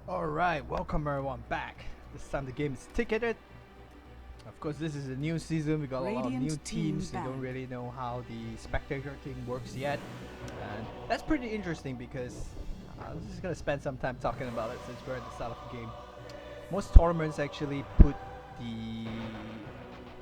Alright, welcome everyone back. This time the game is ticketed. Of course, this is a new season. We got a lot of new teams. We don't really know how the spectator thing works yet. And that's pretty interesting because I'm just gonna spend some time talking about it since we're at the start of the game. Most tournaments actually put the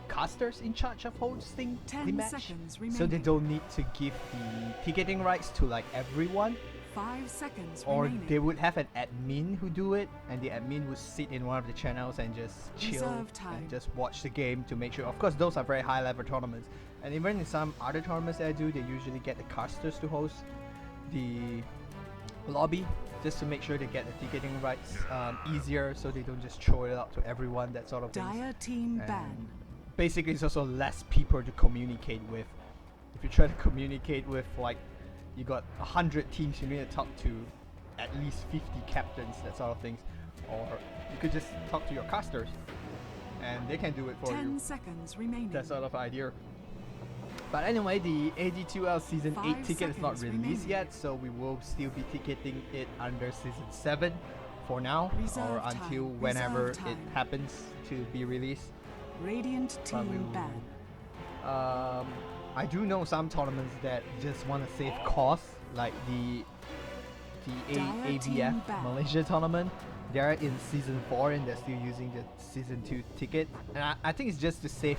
casters in charge of hosting the match, so they don't need to give the ticketing rights to like everyone. 5 seconds or remaining. They would have an admin who do it, and the admin would sit in one of the channels and just chill and just watch the game to make sure. Of course, those are very high level tournaments, and even in some other tournaments that I do, they usually get the casters to host the lobby just to make sure they get the ticketing rights easier, so they don't just throw it out to everyone, that sort of thing. Dire team ban. Basically, it's also less people to communicate with. If you try to communicate with, like, you got 100 teams, you need to talk to at least 50 captains, that sort of things. Or you could just talk to your casters and they can do it for 10 seconds remaining. That sort of idea. But anyway, the AD2L Season 8 ticket is not released yet, so we will still be ticketing it under Season 7 for now, or until whenever it happens to be released. Radiant team ban. I do know some tournaments that just want to save costs, like the AVF Malaysia tournament. They're in Season 4 and they're still using the Season 2 ticket. And I think it's just to save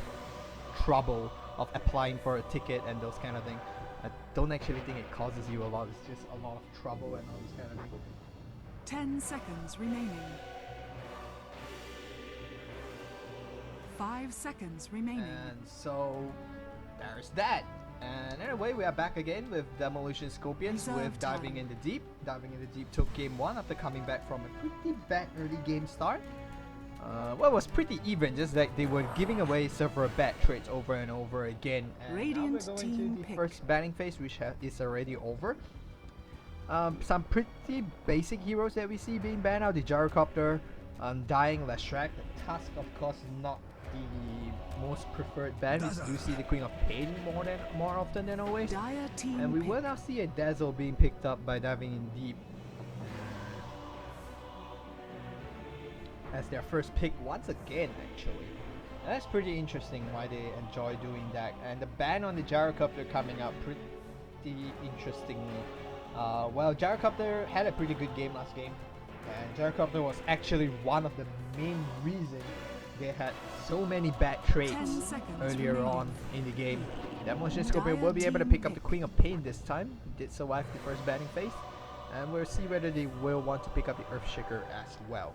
trouble of applying for a ticket and those kind of things. I don't actually think it causes you a lot. It's just a lot of trouble and all this kind of thing. 10 seconds remaining. 5 seconds remaining. And so there's that. And anyway, we are back again with Demolition Scorpions with Diving in the Deep. Diving in the Deep took game 1 after coming back from a pretty bad early game start. Well, it was pretty even, just like they were giving away several bad trades over and over again. And Radiant now we're going to the first banning phase, which is already over. Some pretty basic heroes that we see being banned out: the Gyrocopter, Dying Leshrac. The Tusk, of course, not the most preferred ban. We do see the Queen of Pain more often than always. And we will now see a Dazzle being picked up by Diving in Deep as their first pick once again, actually. And that's pretty interesting why they enjoy doing that. And the ban on the Gyrocopter coming out pretty interestingly. Well, Gyrocopter had a pretty good game last game, and Gyrocopter was actually one of the main reasons they had so many bad trades earlier on in the game. Demolition Scor will be able to pick up the Queen of Pain this time. He did survive the first banning phase, and we'll see whether they will want to pick up the Earthshaker as well.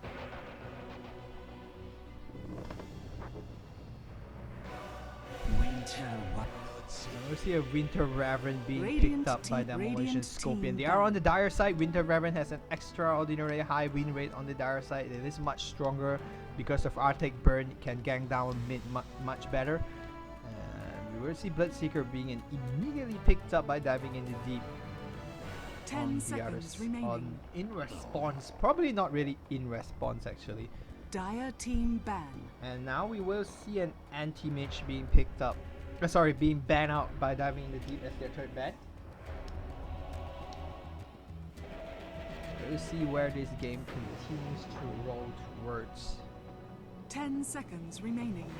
We'll see a Winter Raven being picked up by Demolition Scorpion. They are on the dire side. Winter Raven has an extraordinary high win rate on the dire side. It is much stronger because of Arctic Burn. It can gang down mid much better. And we will see Bloodseeker being immediately picked up by Diving in the Deep. 10 seconds remaining. In response, probably not really in response actually. Dire team ban. And now we will see an anti-mage being picked up. Being banned out by Diving in the Deep as their third ban. We'll see where this game continues to roll towards. 10 seconds remaining.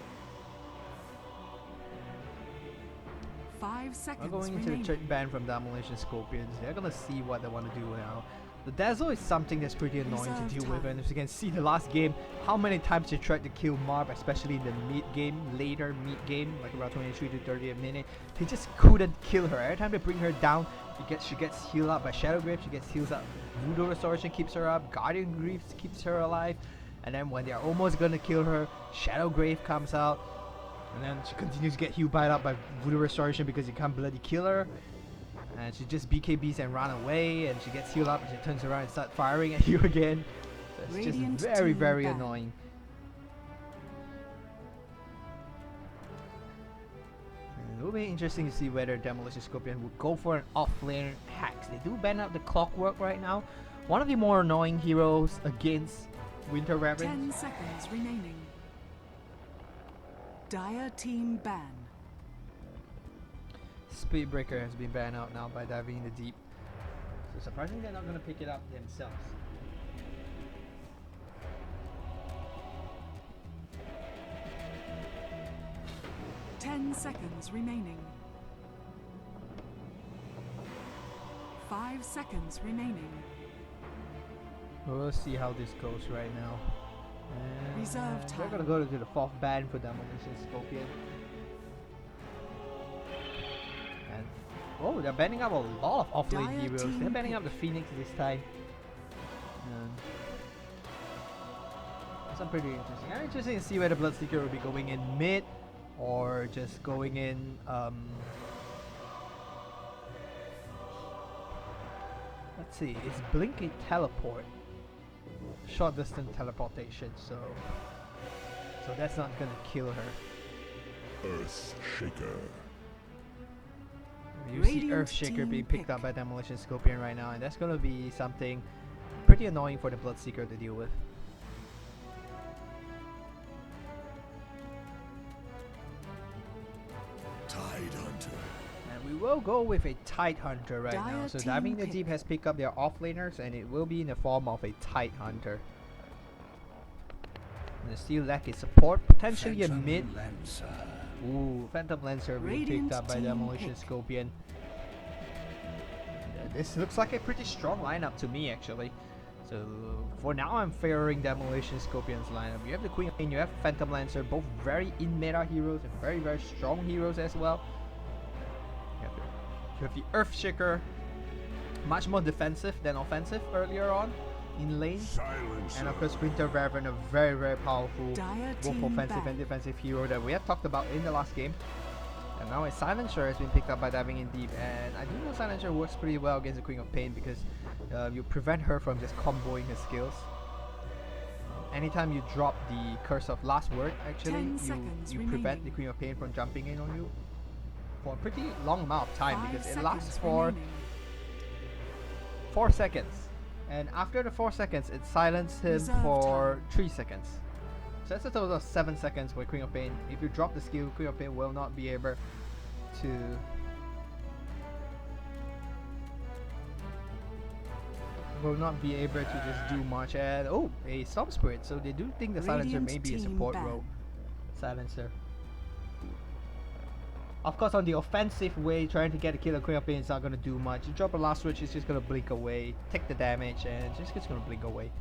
5 seconds We're going into remaining. the third ban from Demolition Scorpions. They're gonna see what they want to do now. The Dazzle is something that's pretty annoying to deal with, and as you can see the last game, how many times they tried to kill Marv, especially in the later mid game, like around 23 to 30th minute. They just couldn't kill her. Every time they bring her down, she gets healed up by Shadow Grave, she gets healed up. Voodoo Restoration keeps her up, Guardian Greaves keeps her alive, and then when they're almost gonna kill her, Shadow Grave comes out, and then she continues to get healed up by Voodoo Restoration because you can't bloody kill her. And she just BKBs and run away, and she gets healed up and she turns around and starts firing at you again. So it's just very annoying. And it will be interesting to see whether Demolition Scorpion would go for an offlane hacks. They do ban out the Clockwork right now. One of the more annoying heroes against Winter Raven. 10 seconds remaining. Dire team ban. Speedbreaker has been banned out now by Diving in the Deep. So surprisingly, they're not going to pick it up themselves. 10 seconds remaining. 5 seconds remaining. We'll see how this goes right now. And Reserve we're time. gonna go to the 4th ban for Demolition Scorpion. And oh, they're banning up a lot of offlane Dire heroes. team They're banning pick. up the Phoenix this time. And that's pretty interesting. I'm interested to see whether Bloodseeker will be going in mid or just going in let's see, is Blink a teleport? Short distance teleportation, so that's not gonna kill her. Earth Shaker. You see Radiant Earth Shaker team being picked pick. up by Demolition Scorpion right now, and that's gonna be something pretty annoying for the Bloodseeker to deal with. Tide Hunter. And we will go with a Tide Hunter right now. Dire So team Diving the pick. Deep has picked up their offlaners, and it will be in the form of a Tide Hunter. And the Steel Lack is support, potentially a mid. Lancer. Ooh, Phantom Lancer being Radiant picked up by team Demolition pick. Scorpion. This looks like a pretty strong lineup to me, actually. So for now, I'm favoring Demolition Scorpion's lineup. You have the Queen of Pain, you have Phantom Lancer, both very in-meta heroes and very, very strong heroes as well. You have the Earth Shaker, much more defensive than offensive earlier on in lane. Silencer. And of course, Winter Raven, a very, very powerful Dire both team offensive back. and defensive hero that we have talked about in the last game. And now a Silencer has been picked up by Diving in Deep, and I do know Silencer works pretty well against the Queen of Pain because you prevent her from just comboing her skills. Anytime you drop the Curse of Last Word, actually, 10 seconds you prevent remaining. the Queen of Pain from jumping in on you for a pretty long amount of time 5 because it seconds lasts for remaining. 4 seconds. And after the 4 seconds, it silences him Reserve for time. 3 seconds. So that's a total of 7 seconds for Queen of Pain. If you drop the skill, Queen of Pain will not be able to just do much. And oh, a Storm Spirit. So they do think the Silencer Radiant may be a team support ban. role. Silencer. Of course, on the offensive way, trying to get a kill on Queen of Pain is not going to do much. You drop a last switch, it's just going to blink away, take the damage, and it's just going to blink away.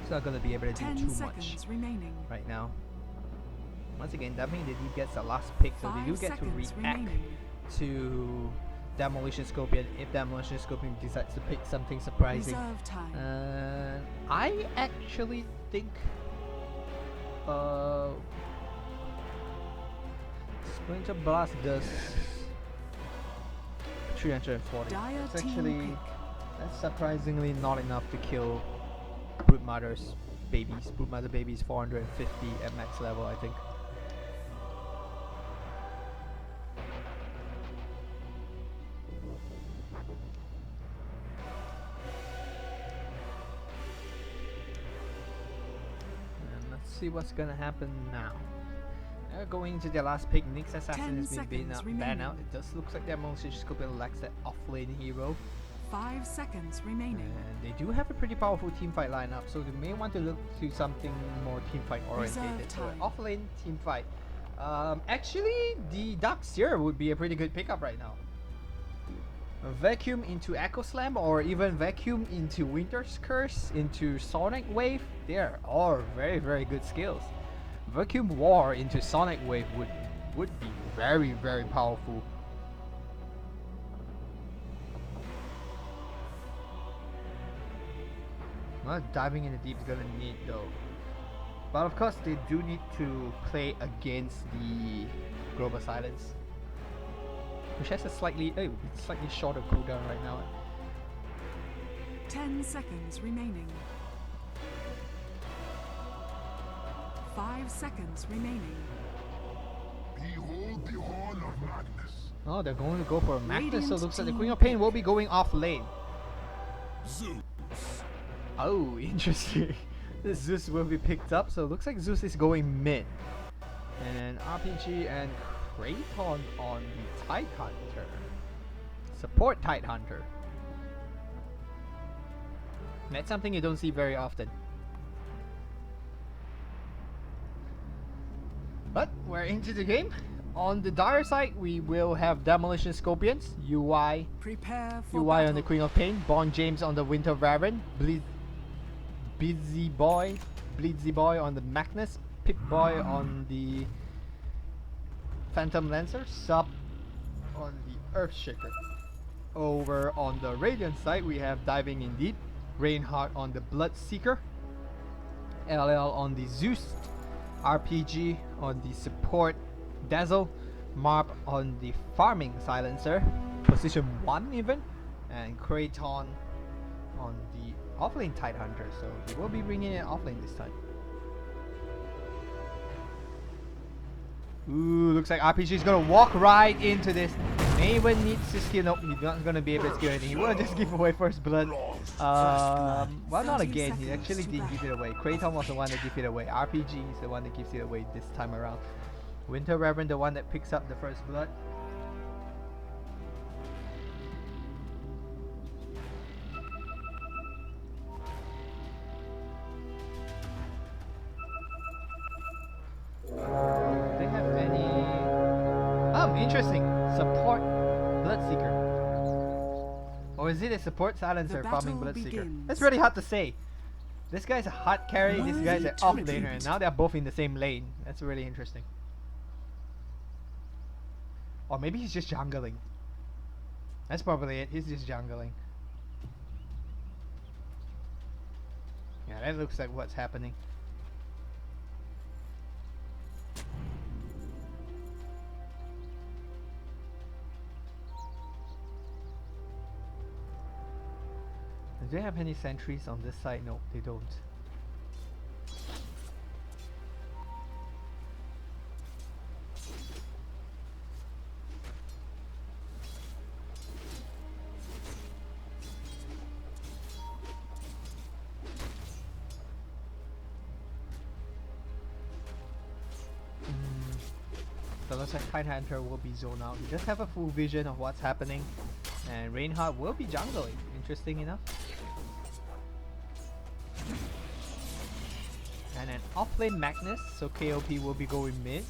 It's not going to be able to do 10 too seconds much remaining. right now. Once again, Diving the Deep gets the last pick, so they 5 do get to seconds react remaining. to Demolition Scorpion if Demolition Scorpion decides to pick something surprising. Reserve time. I actually think Splinter Blast does 340. Dire That's team actually pick. that's surprisingly not enough to kill Broodmother's babies. Broodmother babies 450 at max level, I think. And let's see what's gonna happen now. Going into their last pick, Nyx Assassin 10 has been banned seconds remaining. out. It does look like Demolition Scorpion lacks that offlane hero. 5 seconds remaining. And they do have a pretty powerful teamfight lineup, so they may want to look to something more teamfight oriented. Reserve So an time. offlane teamfight. Actually, the Dark Seer would be a pretty good pickup right now. A Vacuum into Echo Slam, or even Vacuum into Winter's Curse, into Sonic Wave. They are all very, very good skills. Vacuum War into Sonic Wave would be very, very powerful. Not diving in the deep is gonna need though. But of course they do need to play against the Global Silence, which has a slightly shorter cooldown right now. 10 seconds remaining. 5 seconds remaining. Behold the horn of madness. Oh, they're going to go for a Magnus, so it Radiant looks like the team Queen of Pain will be going off lane. Zeus. Oh, interesting. The Zeus will be picked up, so it looks like Zeus is going mid. And RPG and Kraton on the Tide Hunter. Support Tide Hunter. That's something you don't see very often. But we're into the game. On the dire side, we will have Demolition Scorpions, UI Prepare for UI on battle. the Queen of Pain, Bond James on the Winter Raven, Blizzy Boy on the Magnus, Pip Boy on the Phantom Lancer, Sub on the Earthshaker. Over on the Radiant side, we have Diving in Deep, Reinhardt on the Bloodseeker, LL on the Zeus, RPG on the Support Dazzle, Marp on the Farming Silencer, position 1 even, and Kraton on the offlane Tidehunter, so he will be bringing in offlane this time. Ooh, looks like RPG is gonna walk right into this. Maven needs to steal. Nope, he's not gonna be able to steal anything. He will just give away first blood. Well, not again. He actually didn't give it away. Kraton was the one that gave it away. RPG is the one that gives it away this time around. Winter Reverend, the one that picks up the first blood. Do they have any? Oh, interesting. Support Bloodseeker. Or is it a support silencer farming battle Bloodseeker? begins. That's really hard to say. This guy's a hard carry, this guy's an off laner, and now they're both in the same lane. That's really interesting. Or maybe he's just jungling. That's probably it. He's just jungling. Yeah, that looks like what's happening. Do they have any sentries on this side? No, they don't. So looks like Tidehunter will be zoned out. He does have a full vision of what's happening, and Reinhardt will be jungling. Interesting enough. And an offlane Magnus, so KOP will be going mid.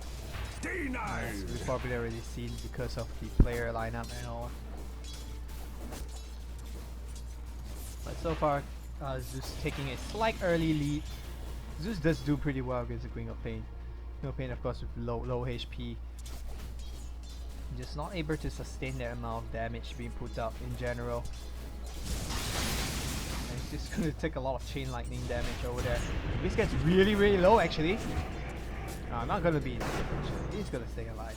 As we've probably already seen because of the player lineup and all. But so far, Zeus taking a slight early lead. Zeus does do pretty well against the Queen of Pain. Queen of Pain, of course, with low HP. Just not able to sustain that amount of damage being put up in general. And it's just going to take a lot of chain lightning damage over there. This gets really, really low actually. No, not going to be. He's going to stay alive.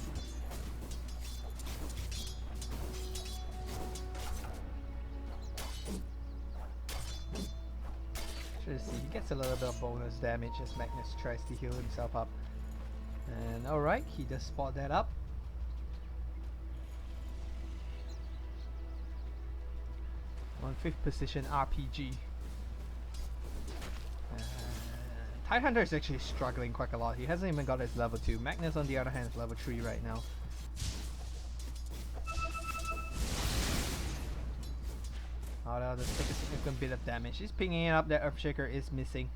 Should see, he gets a little bit of bonus damage as Magnus tries to heal himself up. And alright, he does spot that up. On 5th position, RPG. Tidehunter is actually struggling quite a lot. He hasn't even got his level 2. Magnus on the other hand is level 3 right now. Oh no, let's take a significant bit of damage. He's pinging it up, that Earthshaker is missing.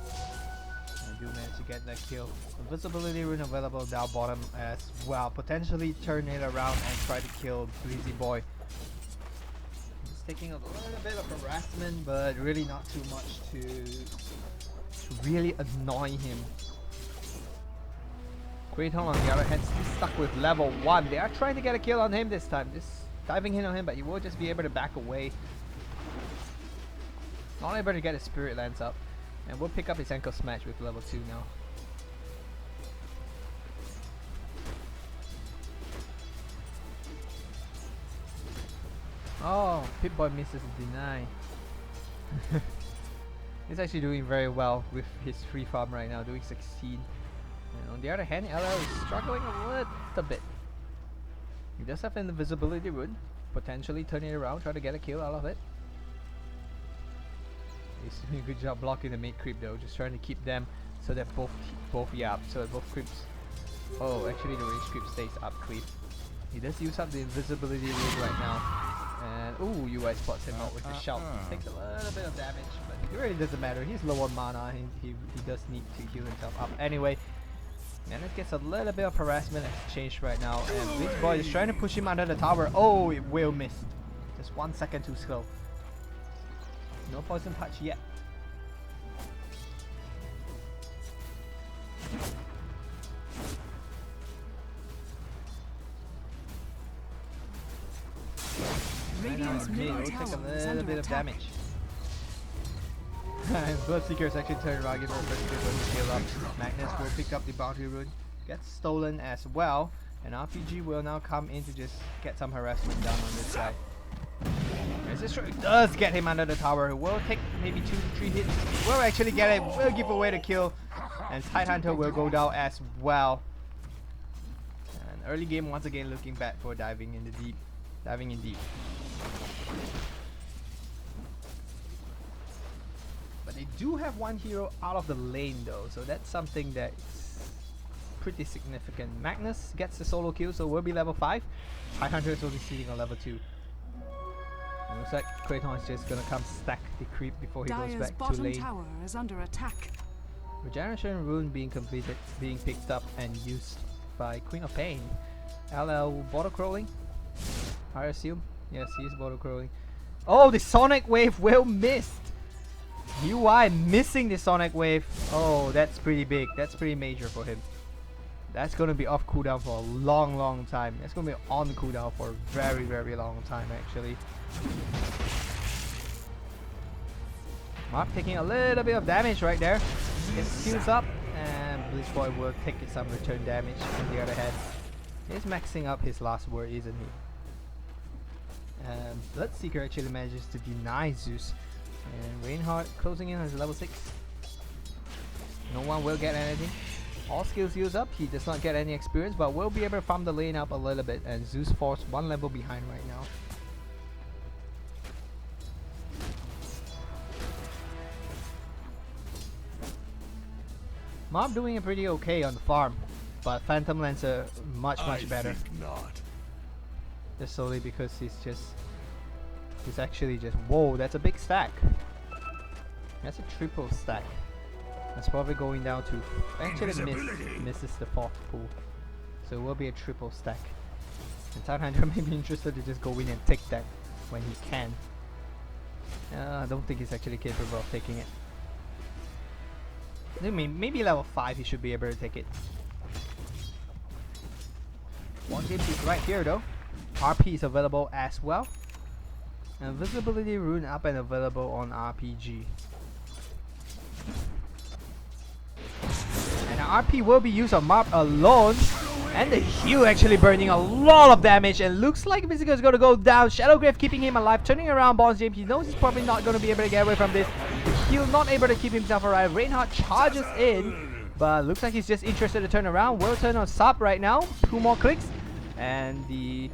I do manage to get that kill. Invisibility rune available down bottom as well. Potentially turn it around and try to kill Breezy Boy. He's taking a little bit of harassment, but really not too much to really annoy him. Kraton on the other hand still stuck with level 1. They are trying to get a kill on him this time. Just diving in on him, but he will just be able to back away. Not able to get his Spirit Lance up. And we'll pick up his ankle smash with level 2 now. Oh, Pip-Boy misses a deny. He's actually doing very well with his free farm right now, doing 16. And on the other hand, LL is struggling a little bit. He does have an invisibility rune, potentially turn it around, try to get a kill out of it. He's doing a good job blocking the mid creep though, just trying to keep them so that both so that both creeps. Oh, actually the range creep stays up creep. He does use up the invisibility rune right now. And ooh, UI spots him out with the shout. Takes a little bit of damage, but It really doesn't matter. He's low on mana. He does need to heal himself up anyway. And it gets a little bit of harassment exchange right now. And Blitz Boy is trying to push him under the tower. Oh, it will miss. Just 1 second too slow. No poison touch yet. Radiant's middle Will take a tower is little under bit of attack. damage. Bloodseeker is actually turned around, give her a first good run to heal up. Magnus will pick up the bounty rune, gets stolen as well, and RPG will now come in to just get some harassment down on this guy. Resistance does get him under the tower. He will take maybe 2 to 3 hits. Will actually get it. Will give away the kill, and Tidehunter will go down as well. And early game once again looking bad for diving in the deep. Diving in deep. But they do have one hero out of the lane though, so that's something that's pretty significant. Magnus gets the solo kill, so we'll be level 5. Tidehunter is only sitting on level 2. It looks like Kraton is just gonna come stack the creep before he goes Dyer's back to bottom lane. tower is under attack. Regeneration rune being completed, being picked up and used by Queen of Pain. LL border crawling, I assume. Yes, he is border crawling. Oh, the Sonic Wave will miss. UI missing the Sonic Wave. Oh, that's pretty big. That's pretty major for him. That's gonna be off cooldown for a long time. That's gonna be on cooldown for a very long time actually. Mark taking a little bit of damage right there. Gets heals up, and Blitz Boy will take some return damage on the other hand. He's maxing up his last word, isn't he? And Bloodseeker actually manages to deny Zeus. And Reinhardt closing in on his level 6. No one will get anything. All skills used up, he does not get any experience, but will be able to farm the lane up a little bit, and Zeus falls 1 level behind right now. Mob doing it pretty okay on the farm, but Phantom Lancer much better. Think not. Just solely because he's actually just, whoa, that's a big stack. That's a triple stack. That's probably going down to, actually misses the 4th pool. So it will be a triple stack. And Tidehunter may be interested to just go in and take that when he can. I don't think he's actually capable of taking it. I mean, maybe level 5 he should be able to take it. One game is right here though. RP is available as well. And visibility rune up and available on RPG. And RP will be used on Marp alone. And the heal actually burning a lot of damage, and looks like Mystical is going to go down. Shadowgrave keeping him alive, turning around Bonds James. He knows he's probably not going to be able to get away from this. The heal not able to keep himself alive. Reinhardt charges in, but looks like he's just interested to turn around. Will turn on sub right now. 2 more clicks, and the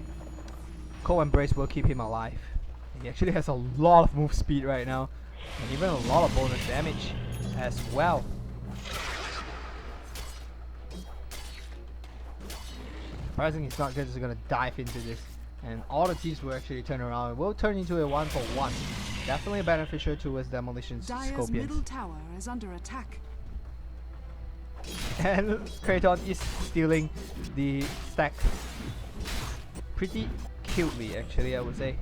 Co-Embrace will keep him alive. He actually has a lot of move speed right now, and even a lot of bonus damage as well. Surprising he's not just gonna dive into this, and all the teams will actually turn around. It will turn into a 1-for-1. Definitely beneficial towards Demolition Dyer's Scorpions. middle tower is under attack. And Kraton is stealing the stack pretty cutely, actually, I would say.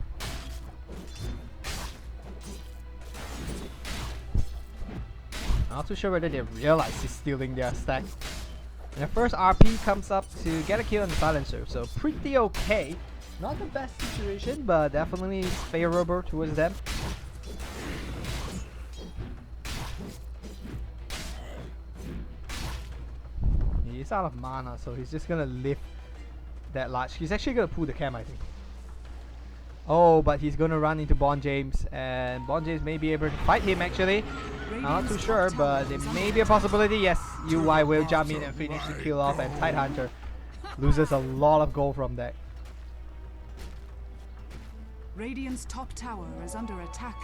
Not too sure whether they realize he's stealing their stack. And the first RP comes up to get a kill on the silencer, so pretty okay. Not the best situation, but definitely favorable towards them. He's out of mana, so he's just gonna live that large. He's actually gonna pull the cam, I think. Oh, but he's gonna run into Bond James, and Bond James may be able to fight him actually. I'm not too sure, but it may be a possibility. Yes, UI will jump in and finish the kill off, and Tidehunter loses a lot of gold from that. Radiant's top tower is under attack.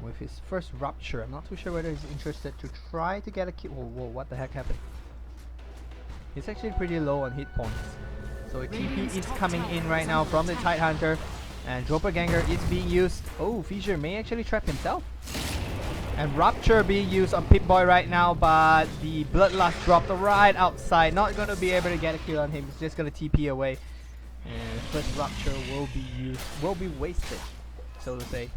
With his first rupture, I'm not too sure whether he's interested to try to get a kill. Whoa, what the heck happened? He's actually pretty low on hit points. So a TP is coming in right now from the Tidehunter, and Doppelganger is being used. Oh, Fissure may actually trap himself. And Rupture being used on Pip-Boy right now, but the Bloodlust dropped right outside. Not going to be able to get a kill on him. He's just going to TP away. And first Rupture will be wasted, so to say.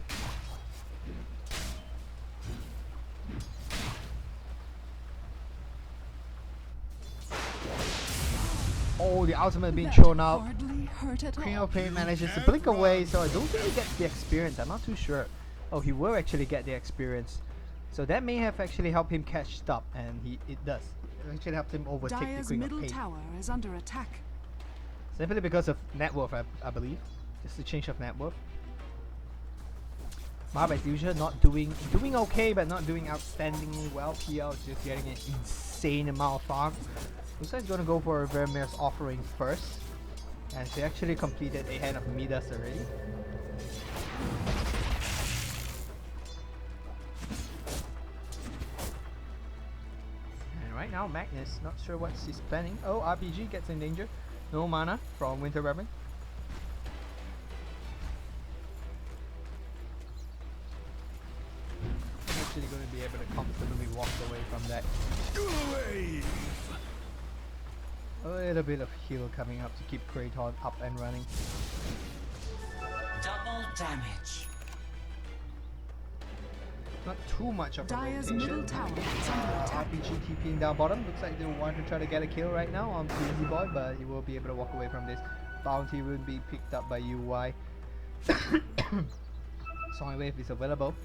Oh, the ultimate being thrown out. Queen of Pain manages to blink away, so I don't think he gets the experience. I'm not too sure. Oh, he will actually get the experience. So that may have actually helped him catch up, and it does. It actually helped him overtake Dire's the Queen middle of Pain. tower is under attack. Simply because of net worth, I believe. Just the change of net worth. Marb as usual, not doing okay, but not doing outstandingly well. PL is just getting an insane amount of farm. Looks like he's gonna go for a Vermeer's offering first. And he actually completed a hand of Midas already. And right now Magnus, not sure what he's planning. Oh, RPG gets in danger. No mana from Winter Reverend. Actually going to be able to comfortably walk away from that. A little bit of heal coming up to keep Kraton up and running. Double damage. Not too much of a Dire's rotation. middle tower is under attack. RPG TPing down bottom. Looks like they want to try to get a kill right now on Easy Boy, but he will be able to walk away from this. Bounty will be picked up by UI. Song Wave is available.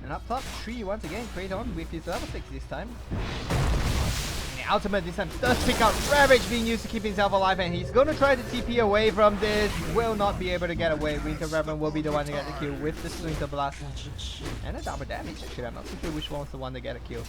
And up top, 3 once again, Kraton with his level 6 this time. And the ultimate this time does pick up Ravage being used to keep himself alive, and he's going to try to TP away from this. Will not be able to get away. Winter Reverend will be the one to get the kill with the Splinter Blast. And a double damage actually. I'm not too sure which one was the one to get a kill.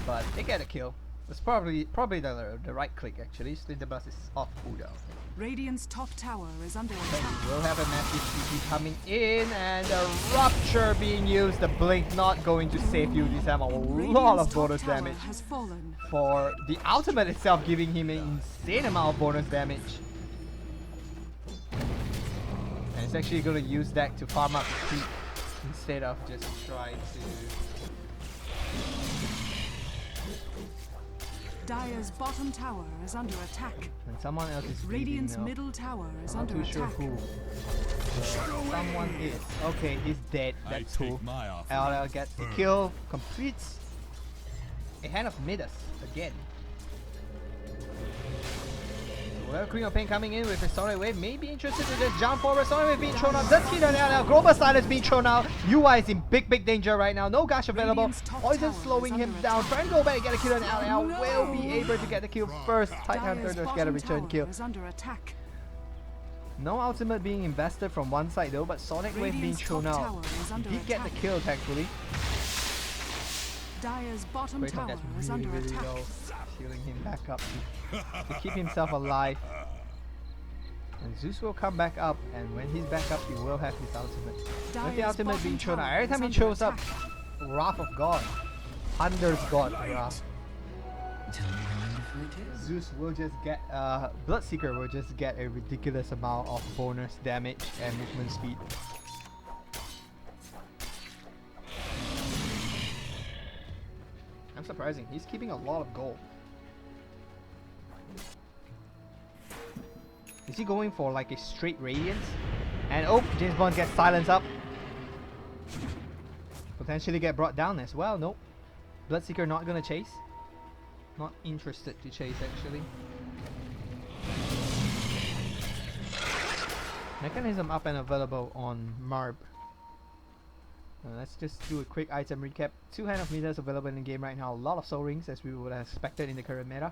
But they get a kill. It's probably the right click actually. Splinter Blast is off cooldown. Radiant's top tower is under attack. We'll have a massive TP coming in, and a Rupture being used. The Blink not going to save you this time. A lot of bonus damage Has fallen. for the ultimate itself, giving him an insane amount of bonus damage. And it's actually going to use that to farm up the creep instead of just trying to. Dire's bottom tower is under attack. And someone else is Radiant's bleeding now. middle tower is I'm not under too sure attack. who. Someone is. Okay, he's dead. That's who. LL gets the kill, completes a hand of Midas again. Well, Queen of Pain coming in with a Sonic Wave, may be interested to just jump forward. Sonic Wave being thrown out, does hit on LL. Global Silence being thrown out. UI is in big danger right now. No Gush available. Radiant's top Poison tower slowing is him under down. attack. Trying to go back and get a kill on LL. No. Will be able to get the kill first. Tidehunter Dire's does get a bottom return tower kill. is under attack. No ultimate being invested from one side though, but Sonic Wave being Radiant's thrown top out. tower is He under did get the attack. kill thankfully. Dire's bottom Kraton tower gets is really, under really attack. low, healing him back up to keep himself alive. And Zeus will come back up, and when he's back up, he will have his ultimate. With the Dire's ultimate bottom being thrown out, tower every is time he under shows up, attack. Wrath of God, Thunder's God, Wrath. Tell me how wonderful it is. Zeus will just get, Bloodseeker will just get a ridiculous amount of bonus damage and movement speed. I'm surprising, he's keeping a lot of gold. Is he going for like a straight Radiance? And oh, James Bond gets silenced up. Potentially get brought down as well. Nope. Bloodseeker not gonna chase. Not interested to chase actually. Mechanism up and available on Marb. Let's just do a quick item recap. 2 Hand of Midas available in the game right now. A lot of soul rings as we would have expected in the current meta.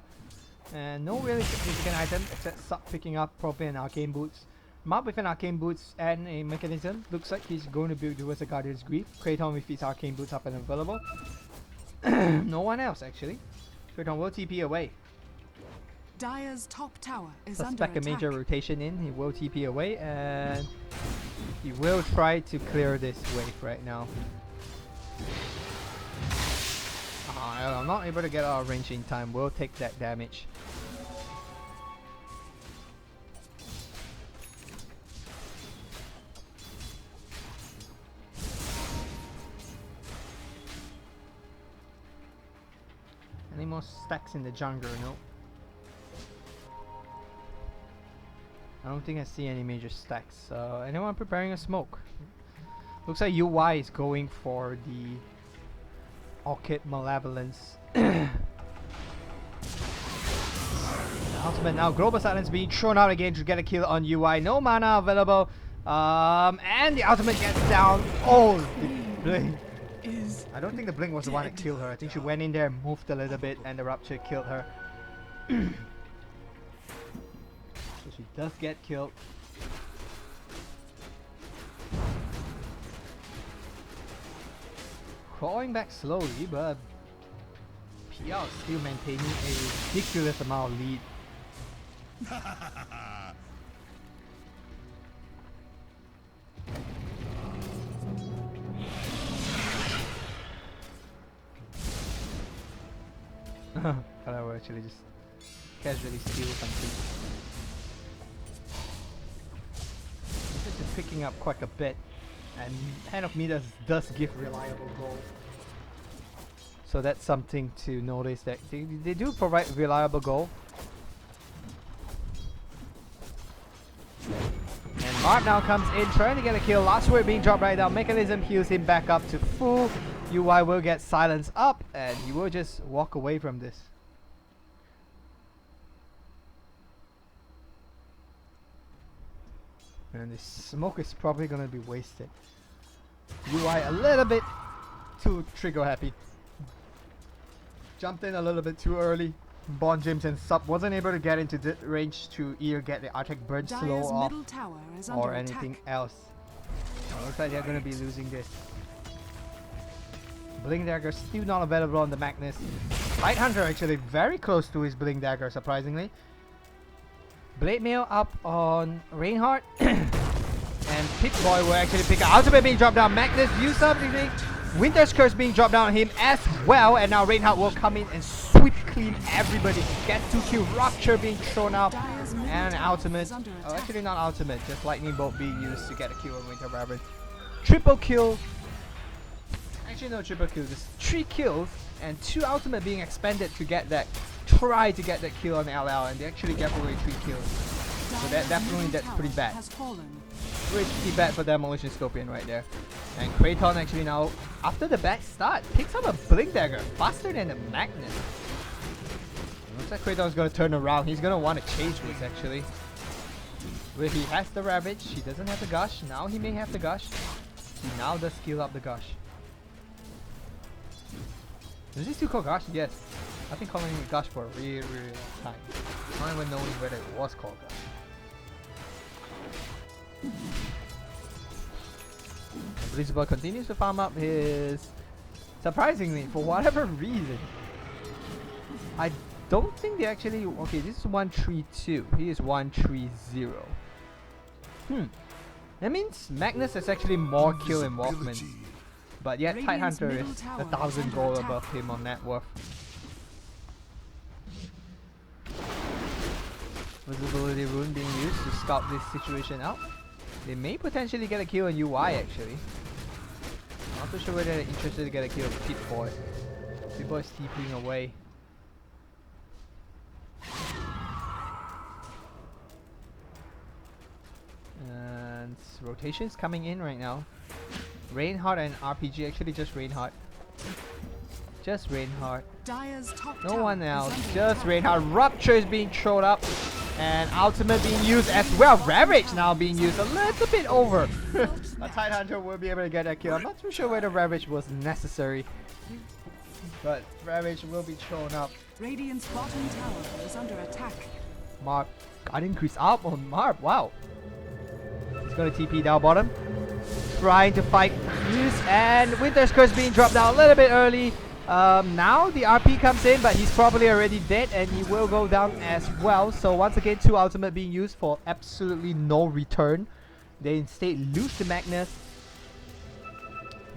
And no really significant item except Suck picking up probably an Arcane Boots. Marb with an Arcane Boots and a Mechanism. Looks like he's going to build towards a Guardian's Grief. Kraton with his Arcane Boots up and available. No one else actually. Kraton will TP away. Dire's top tower is under Suspect a attack. major rotation in. He will TP away and he will try to clear this wave right now. I'm not able to get out of range in time. We'll take that damage. more stacks in the jungle, no? I don't think I see any major stacks. Anyone preparing a smoke? Looks like UI is going for the Orchid Malevolence. Ultimate now. Global Silence being thrown out again to get a kill on UI. No mana available. And the ultimate gets down. Oh, the blink. I don't think the blink was the one that killed her. I think she went in there and moved a little bit and the rupture killed her. So she does get killed. Crawling back slowly, but PL is still maintaining a ridiculous amount of lead. But I will actually just casually steal something. This is picking up quite a bit, and Hand of Midas does give reliable gold. So that's something to notice, that they do provide reliable gold. And Marp now comes in trying to get a kill. Last word being dropped right now. Mechanism heals him back up to full. UI will get silence up and he will just walk away from this. And this smoke is probably gonna be wasted. UI a little bit too trigger happy. Jumped in a little bit too early. Bond James and Sub wasn't able to get into the range to either get the Arctic Bird slow off or anything else. Looks like they're gonna be losing this. Blink Dagger still not available on the Magnus. Light Hunter actually very close to his Blink Dagger, surprisingly. Blade Mail up on Reinhardt. And Pip-Boy will actually pick up. Ultimate being dropped down. Magnus use something. Winter's Curse being dropped down on him as well. And now Reinhardt will come in and sweep clean everybody. Gets 2 kills. Rupture being thrown out. And ultimate. Oh, actually not ultimate. Just Lightning Bolt being used to get a kill on Winter Raven. Triple kill. Actually no triple kill. Just 3 kills. And 2 ultimate being expended to get that. Try to get that kill on LL. And they actually get away 3 kills. So that's pretty bad. Pretty bad for Demolition Scorpion right there. And Kraton actually now, after the bad start, picks up a Blink Dagger faster than the Magnus. Looks like Kraton's gonna turn around. He's gonna want to chase this actually. Where he has the Ravage, he doesn't have the Gush. Now he may have the Gush. He now does skill up the Gush. Is this still called Gush? Yes. I've been calling it Gush for a really long time. Not even knowing whether it was called Gush. Blizzard continues to farm up his... Surprisingly, for whatever reason, I don't think they actually... Okay, this is 132. He is 130. That means Magnus is actually more kill involvement. But yet Tidehunter is 1,000 gold above him on net worth. Visibility rune being used to scout this situation out. They may potentially get a kill on UI actually. Not too sure whether they're interested to get a kill on Pip-Boy. Pip-Boy is TPing away. And rotations coming in right now. Reinhardt and RPG, actually just Reinhardt. Just Reinhardt. No one else, just Reinhardt. Rupture is being thrown up. And ultimate being used as well. Ravage now being used a little bit over. A Tidehunter will be able to get that kill. I'm not too sure whether Ravage was necessary. But Ravage will be thrown up. Radiant's bottom tower is under attack. Marp got increased up on Marp. Wow. He's gonna TP down bottom. Trying to fight Fuse, and Winter's Curse being dropped down a little bit early. Now the RP comes in, but he's probably already dead and he will go down as well. So once again, 2 ultimate being used for absolutely no return. They instead lose the Magnus.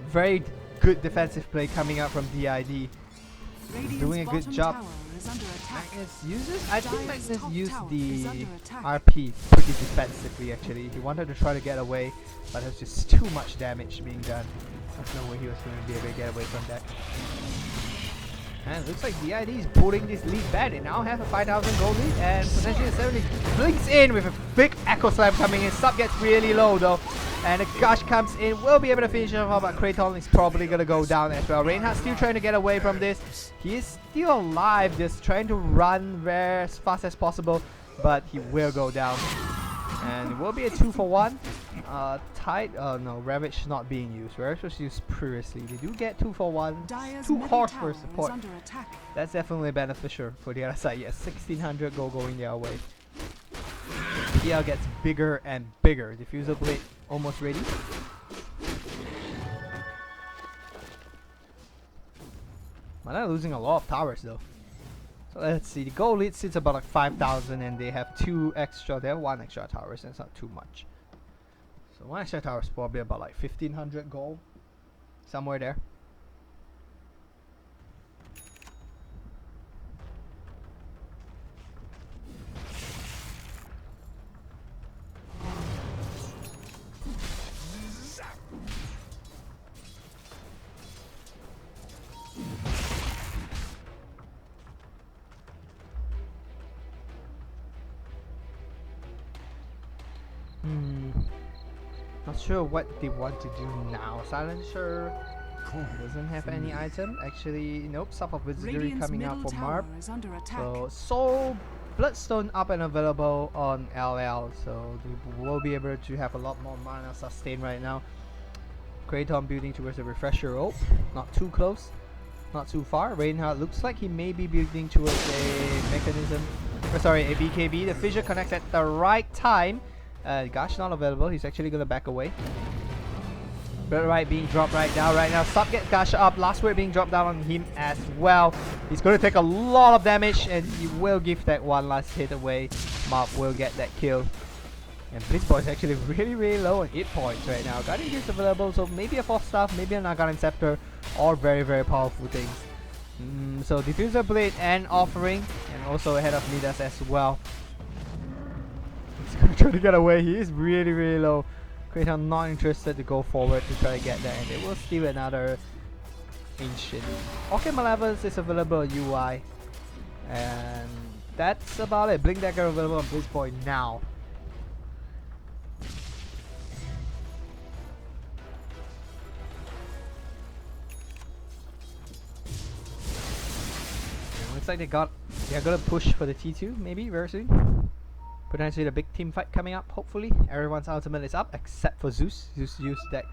Very good defensive play coming out from DID. Doing a good job. Magnus uses? I think Magnus used the RP pretty defensively actually. He wanted to try to get away, but there's just too much damage being done. There's no way he was going to be able to get away from that. And it looks like DID is pulling this lead back. They now have a 5,000 gold lead and potentially a 70 blinks in with a big Echo Slam coming in. Sub gets really low though. And the Gush comes in, will be able to finish him off, but Kraton is probably going to go down as well. Reinhardt still trying to get away from this. He is still alive, just trying to run very as fast as possible, but he will go down. And it will be a 2-for-1. Tide, no, Ravage not being used. Ravage was used previously. They do get 2-for-1. Dire's 2 middle cores tower for is support. under attack. That's definitely beneficial for the other side. Yes, 1600 gold going their way. PL gets bigger and bigger. Diffuser Blade almost ready. But they're losing a lot of towers though. So let's see. The gold lead sits about like 5,000 and they have 2 extra. They have 1 extra towers and it's not too much. So 1 extra tower is probably about like 1500 gold. Somewhere there. Not sure what they want to do now. Silencer doesn't have any item. Actually, nope. Sub of Wizardry Radiant's coming out middle for tower Marb. is under attack. So Soul Bloodstone up and available on LL. So they will be able to have a lot more mana sustain right now. Kraton building towards the refresher rope. Not too close. Not too far. Reinhardt looks like he may be building towards a mechanism. Oh, sorry, a BKB. The fissure connects at the right time. Gosh, not available. He's actually gonna back away. Right being dropped right now. Sub gets Gash up. Last word being dropped down on him as well. He's gonna take a lot of damage and he will give that one last hit away. Marb will get that kill. And Blitzboy is actually really low on hit points right now. Guardian is available, so maybe a 4th staff, maybe a Nagaran Scepter, or very powerful things. So Diffuser Blade and Offering, and also ahead of Midas as well. He's gonna try to get away. He is really low. Kraton not interested to go forward to try to get there, and they will steal another Ancient. Okay, Malevolence is available on UI, and that's about it. Blink Dagger available on Blitzboy now. Looks like they're gonna push for the T2 maybe very soon. Potentially the big team fight coming up, hopefully. Everyone's ultimate is up except for Zeus. Zeus used that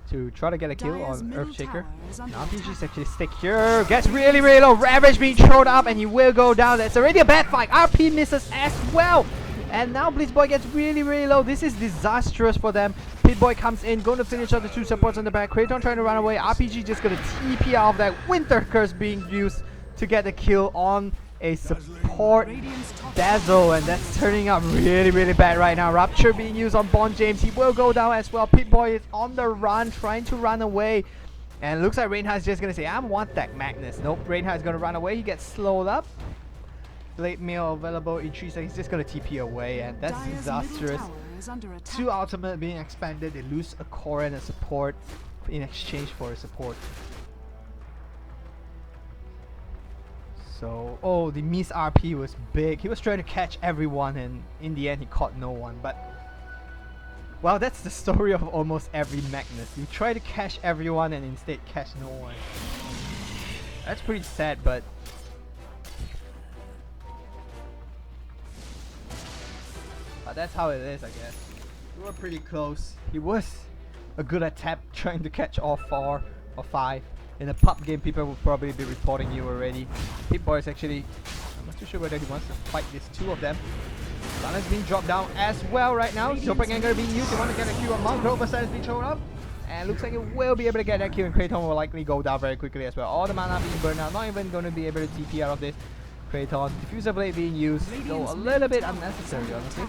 to try to get a kill on Earthshaker. And RPG's actually stick here. Gets really low. Ravage being thrown up and he will go down. That's already a bad fight. RP misses as well. And now Blitzboy gets really low. This is disastrous for them. Pitboy comes in, going to finish up the 2 supports on the back. Kraton trying to run away. RPG just gonna TP out of that. Winter Curse being used to get the kill on a support Dazzle, and that's turning out really bad right now. Rupture being used on Bond James. He will go down as well. Pitboy is on the run, trying to run away. And it looks like Reinhardt's just gonna say, I want that Magnus. Nope, Reinhardt's gonna run away. He gets slowed up. Late meal available in 3 seconds. He's just gonna TP away, and that's disastrous. 2 ultimate being expanded. They lose a core and a support in exchange for a support. So, oh, the miss RP was big. He was trying to catch everyone and in the end he caught no one. But, well, that's the story of almost every Magnus. You try to catch everyone and instead catch no one. That's pretty sad, but... that's how it is, I guess. We were pretty close. He was a good attempt trying to catch all 4 or 5. In a pub game, people will probably be reporting you already. Pitboy is actually, I'm not too sure whether he wants to fight these 2 of them. Silence being dropped down as well right now. Doppelganger being used. They want to get a kill on Monk. Rover is being thrown up. And looks like it will be able to get that kill, and Kraton will likely go down very quickly as well. All the mana being burned out. Not even going to be able to TP out of this. Kraton. Diffuser Blade being used. Though a little bit unnecessary, honestly.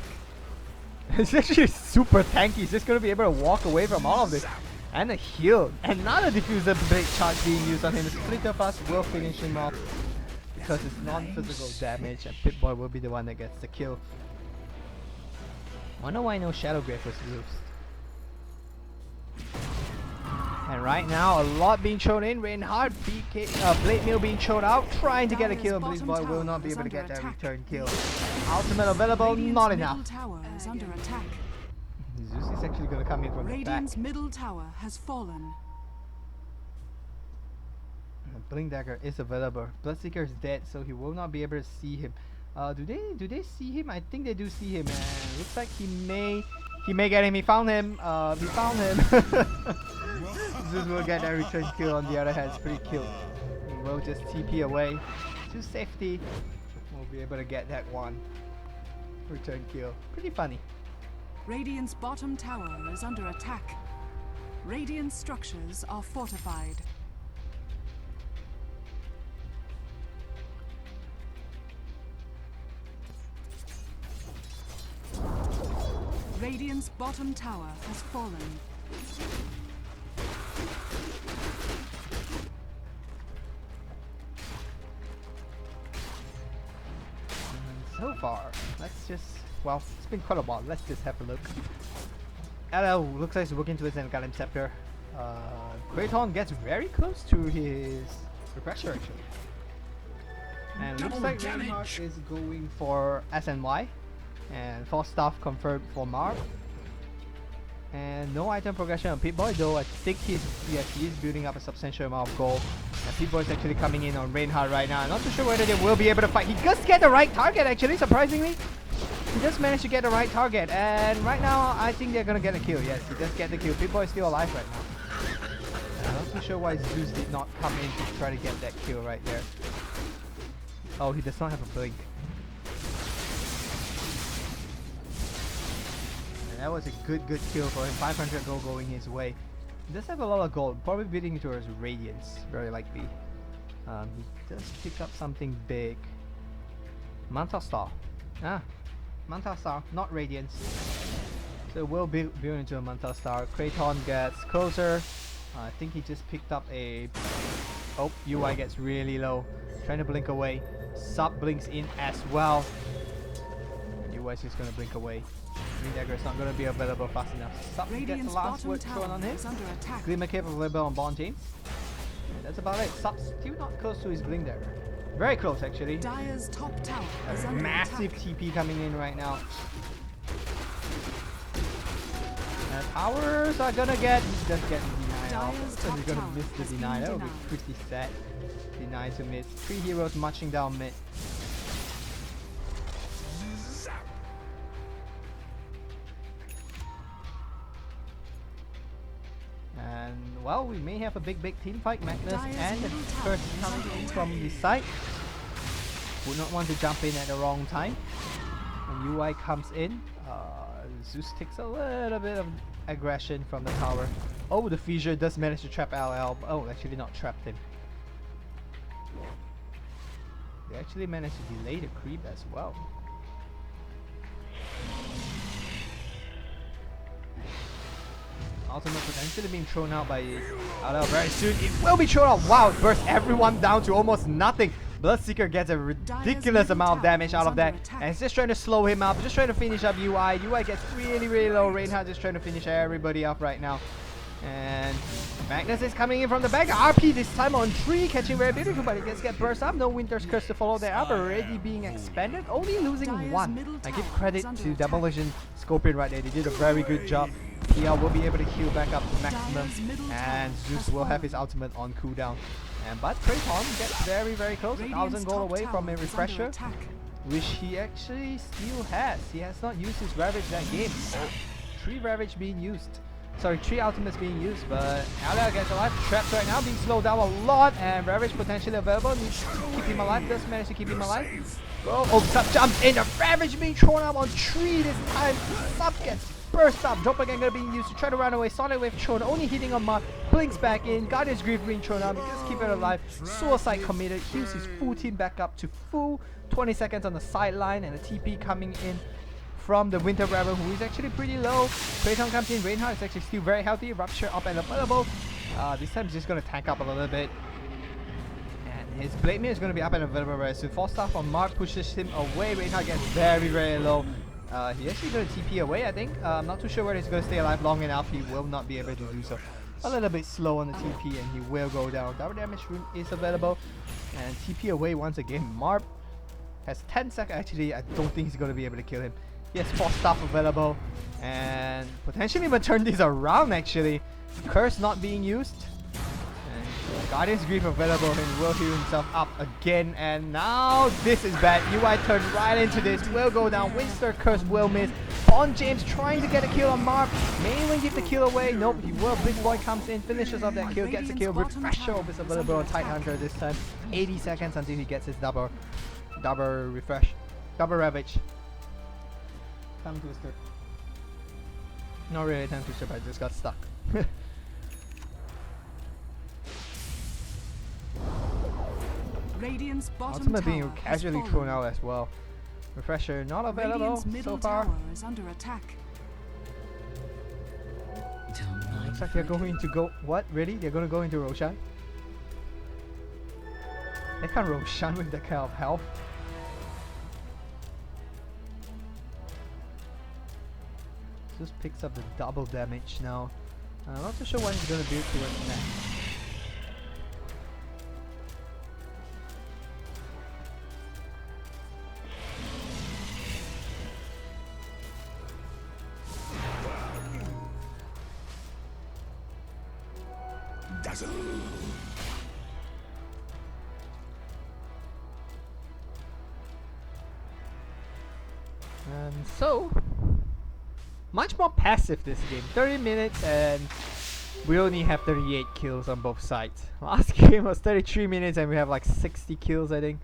It's actually super tanky. He's just going to be able to walk away from all of this. And a heal. Another Diffuser Blade charge being used on him. The Splitter Fast will finish him off because it's non-physical damage, and Pitboy will be the one that gets the kill. Wonder why no Shadow Grave was used. And right now, a lot being thrown in. Reinhardt, Blade Mail being thrown out, trying to get a kill. Blitz Boy will not be able to get that return kill. Ultimate available, not enough. Middle tower is under attack. Zeus is actually going to come in from the back. Radiant's middle tower has fallen. Blink Dagger is available. Bloodseeker is dead, so he will not be able to see him. Do they see him? I think they do see him, and looks like he may get him. He found him. He found him. Zeus will get that return kill. On the other hand, it's pretty cute. He will just TP away to safety. We'll be able to get that one return kill. Pretty funny. Radiant's bottom tower is under attack. Radiant structures are fortified. Radiant's bottom tower has fallen. So far, let's just, well, it's been quite a while. Let's just have a look. LL looks like he's working towards an Golem Scepter. Kraton gets very close to his refresher actually. And looks like Reinhardt is going for SNY. And false staff confirmed for Marv. And no item progression on Pip-Boy, though I think he is building up a substantial amount of gold. And Pip-Boy is actually coming in on Reinhardt right now. I'm not too sure whether they will be able to fight. He does get the right target actually, surprisingly. He just managed to get the right target. And right now, I think they're gonna get a kill. Yes, he does get the kill. Pip-Boy is still alive right now. I'm not too sure why Zeus did not come in to try to get that kill right there. Oh, he does not have a blink. That was a good kill for him. 500 gold going his way. He does have a lot of gold, probably beating towards Radiance, very likely. He does pick up something big. Manta Star. Manta Star, not Radiance. So we'll build into a Manta Star. Kraton gets closer. I think he just picked up a... Oh, UI gets really low. Trying to blink away. Sub blinks in as well. UI is just gonna blink away. Green Dagger is not going to be available fast enough. Sub gets the last word thrown on him. Glimmer Cape available on Bond James. And that's about it. Sub's still not close to his Blink Dagger. Very close actually. Dire's top tower is under Massive attack. TP coming in right now. And towers are gonna get... He does get denied off. So he's gonna miss the deny. That would be pretty sad. Deny to miss. 3 heroes marching down mid. And well, we may have a big team fight. Magnus and the first coming in from the side. Would not want to jump in at the wrong time. When UI comes in, Zeus takes a little bit of aggression from the tower. Oh, the Fissure does manage to trap LL. Oh, actually not trapped him. They actually managed to delay the creep as well. Ultimate potentially being thrown out by LL very soon. It will be thrown out. Wow, it bursts everyone down to almost nothing. Bloodseeker gets a ridiculous amount of damage out of that. And it's just trying to slow him up, just trying to finish up UI. UI gets really low. Reinhardt just trying to finish everybody up right now. And Magnus is coming in from the back. RP this time on 3, catching very beautiful, but it gets burst up. No Winter's Curse to follow that up. Already being expanded, only losing 1. I give credit to Demolition Scor right there. They did a very good job. PL will be able to heal back up to maximum, and Zeus will have his ultimate on cooldown. But Kraton gets very close, 1,000 gold away from a refresher, which he actually still has. He has not used his Ravage that game. 3 Ravage being used. Sorry, 3 ultimates being used, but LL gets alive. Trapped right now, being slowed down a lot, and Ravage potentially available. Needs to keep him alive, does manage to keep him alive. Oh, Sub jumps in, the Ravage being thrown up on 3 this time. Sub gets burst up, Doppelganger being used to try to run away. Sonic Wave thrown, only hitting on Mark. Blinks back in, Guardian's Grief being thrown out, just keep it alive. Suicide committed, heals his full team back up to full. 20 seconds on the sideline, and a TP coming in from the Winter Rebel, who is actually pretty low. Kraton comes in, Reinhardt is actually still very healthy. Rupture up and available. This time he's just going to tank up a little bit. And his Blade Mail is going to be up and available very soon. False Staff on Mark pushes him away. Reinhardt gets very low. He actually going to TP away, I think. I'm not too sure whether he's going to stay alive long enough. He will not be able to do so. A little bit slow on the TP and he will go down. Double damage rune is available. And TP away once again. Marp has 10 seconds. Actually, I don't think he's going to be able to kill him. He has 4 stuff available. And potentially even turn this around actually. Curse not being used. And Guardian's Grief available and will heal himself up again. And now this is bad. UI turned right into this. Will go down. Winster Curse will miss. On James trying to get a kill on Mark. May even give the kill away. Nope, he will. Big Boy comes in, finishes off that kill, gets a kill. Refresher Orb is available on Tidehunter this time. 80 seconds until he gets his double refresh. Double Ravage. Time Twister. Not really time Twister, but I just got stuck. Radiant's bottom Ultimate tower being casually has thrown fallen. out as well. Refresher not available Radiant's so middle far. tower is under attack. Don't mind Looks like if they're I do. going to go. What? Really? They're going to go into Roshan? They can't Roshan with that kind of health. Just picks up the double damage now. I'm not too sure what he's going to build towards next. Dazzle. And so, much more passive this game. 30 minutes and we only have 38 kills on both sides. Last game was 33 minutes and we have like 60 kills, I think.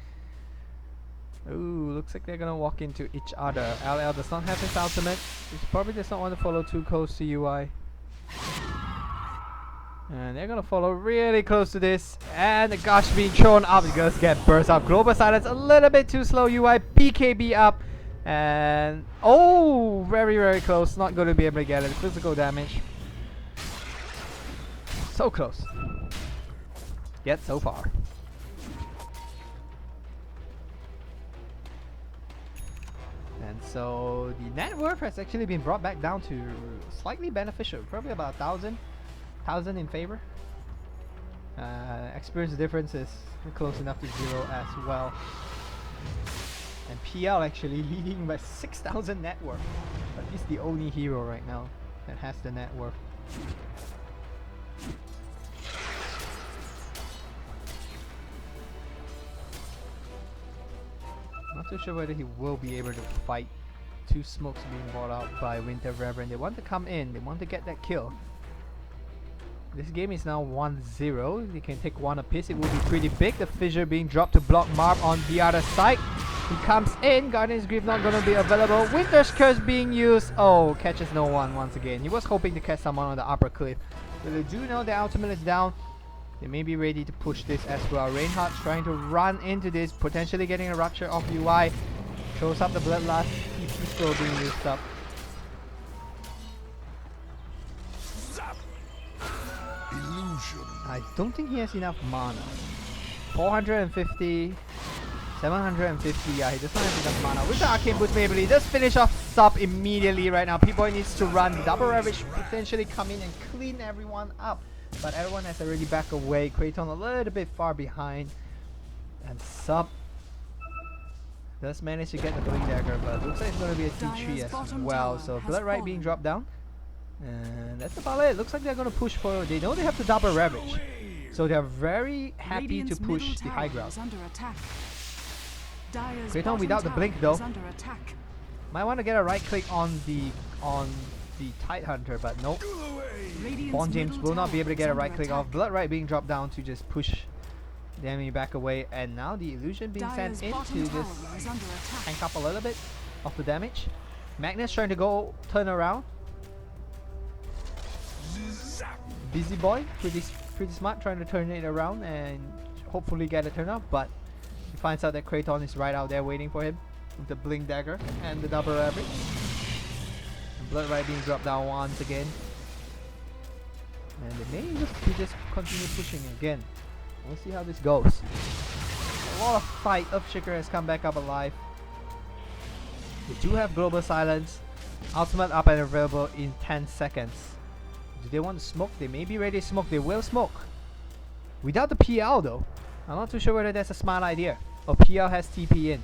Ooh, looks like they're gonna walk into each other. LL does not have his ultimate. He probably does not want to follow too close to UI. And they're gonna follow really close to this. And the gush being thrown up. It's gonna get burst up. Global Silence a little bit too slow. UI BKB up. And oh, very, very close. Not going to be able to get it. Physical damage. So close. Yet so far. And so the net worth has actually been brought back down to slightly beneficial. Probably about 1,000 in favor. Experience difference is close enough to 0 as well. And PL actually leading by 6,000 net worth. But he's the only hero right now that has the net worth. Not too sure whether he will be able to fight. 2 smokes being brought out by Winter Reverend. They want to come in, they want to get that kill. This game is now 1-0. They can take 1 apiece. It will be pretty big. The fissure being dropped to block Marp on the other side. He comes in. Guardian's Grief not going to be available. Winter's Curse being used. Oh, catches no one once again. He was hoping to catch someone on the upper cliff. But they do know the ultimate is down. They may be ready to push this as well. Reinhardt's trying to run into this. Potentially getting a rupture of UI. Throws up the Bloodlust. TP still being used up. I don't think he has enough mana. 450, 750. Yeah, he does not have enough mana. With the Arcane Boost, maybe he does finish off sub immediately right now. P-Boy needs to run. Double Ravage potentially come in and clean everyone up. But everyone has already backed away. Kraton a little bit far behind. And sub does manage to get the Blink Dagger, but looks like it's going to be a T3 as well. So Blood Right being dropped down. And that's about it. Looks like they're going to push for... They know they have to double Ravage. So they're very happy Radiant's to push middle the high tower ground. is under attack. Dire's Kraton bottom without the tower blink though. is under attack. Might want to get a right click on the Tidehunter, but nope. Radiant's Bond James middle will not be tower able to is get a under right click attack. off. Blood Right being dropped down to just push the enemy back away. And now the illusion being Dire's sent in bottom to tower just is under attack. tank up a little bit of the damage. Magnus trying to go turn around. Busy Boy, pretty smart, trying to turn it around and hopefully get a turn up, but he finds out that Kraton is right out there waiting for him with the Blink Dagger and the double Ravage. And Blood Right being dropped down once again. And they may just continue pushing again. We'll see how this goes. A lot of fight. Earthshaker has come back up alive. They do have global silence. Ultimate up and available in 10 seconds. Do they want to smoke? They may be ready to smoke. They will smoke. Without the PL though. I'm not too sure whether that's a smart idea. Oh, PL has TP in.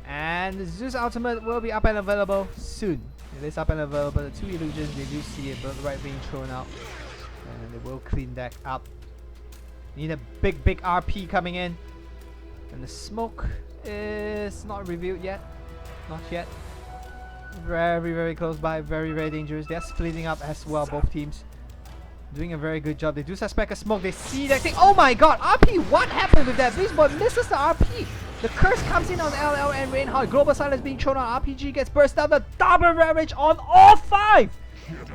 And Zeus ultimate will be up and available soon. It is up and available. The two illusions, they do see it, but right being thrown out. And they will clean that up. Need a big RP coming in. And the smoke is not revealed yet. Not yet. Very close by. Very dangerous. They're splitting up as well, both teams. Doing a very good job. They do suspect a smoke. They see that thing. Oh my god! RP! What happened with that? Beast Boy misses the RP. The curse comes in on LL and Reinhardt. Global silence being thrown on. RPG gets burst down. The double ravage on all 5!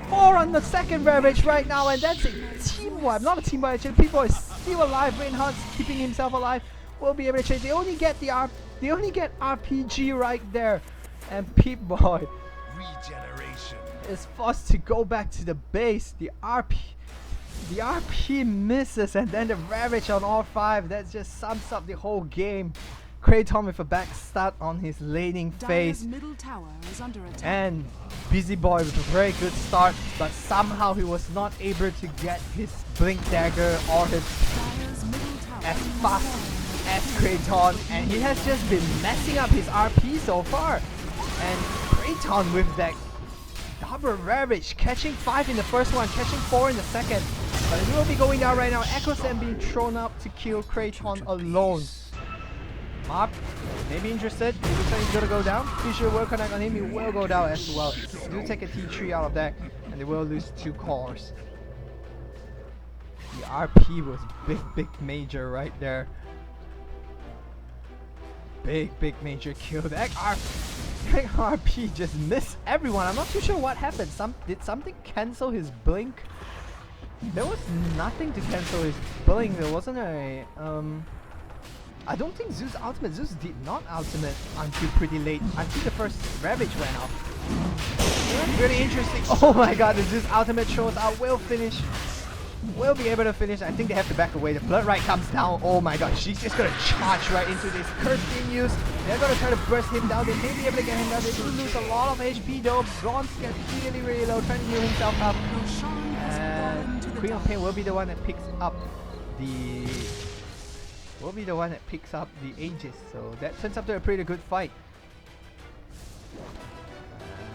4 on the second ravage right now, and that's a team wipe. Not a team wipe, actually. People is still alive. Reinhardt's keeping himself alive. Will be able to change. They only get RPG right there. And Peep Boy Regeneration. is forced to go back to the base. The RP misses, and then the ravage on all 5. That just sums up the whole game. Kraton with a back start on his laning phase. Dire's middle tower is under attack. And Busy Boy with a very good start, but somehow he was not able to get his Blink Dagger or his Dire's middle tower as fast as Kraton, and he has just been messing up his RP so far. And Kraton with that double ravage, catching 5 in the first one, catching 4 in the second. But it will be going down right now. Echo Sand being thrown up to kill Kraton alone. Marp may be interested. He looks like he's gonna go down. Fisher will connect on him. He will go down as well. They do take a T3 out of that, and they will lose 2 cores. The RP was big major right there. Big major kill. That RP just missed everyone. I'm not too sure what happened. Did something cancel his blink? There was nothing to cancel his blink. There wasn't a I don't think Zeus ultimate. Zeus did not ultimate until pretty late, until the first ravage went off. Yeah, really interesting. Oh my god, the Zeus ultimate shows out. Will finish. Will be able to finish. I think they have to back away. The Blood Rite comes down. Oh my god, she's just gonna charge right into this. Curse being used. They're gonna try to burst him down. They may be able to get him down. They do lose a lot of HP though. Bronze gets really low, trying to heal himself up. Roshan has fallen to the Queen of top. Pain will be the one that picks up the Aegis, so that turns up to a pretty good fight.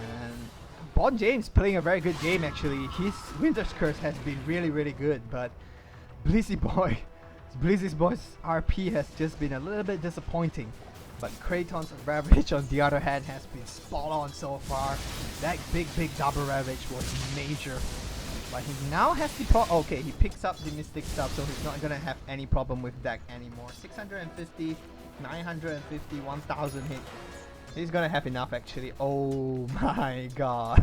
And Bon James playing a very good game actually. His Winter's Curse has been really good, but Blizzy's Boy's RP has just been a little bit disappointing. But Kraton's Ravage on the other hand has been spot on so far. That big double Ravage was major. But he now has the okay, he picks up the Mystic stuff, so he's not gonna have any problem with that anymore. 650, 950, 1000 hit. He's gonna have enough actually. Oh my god.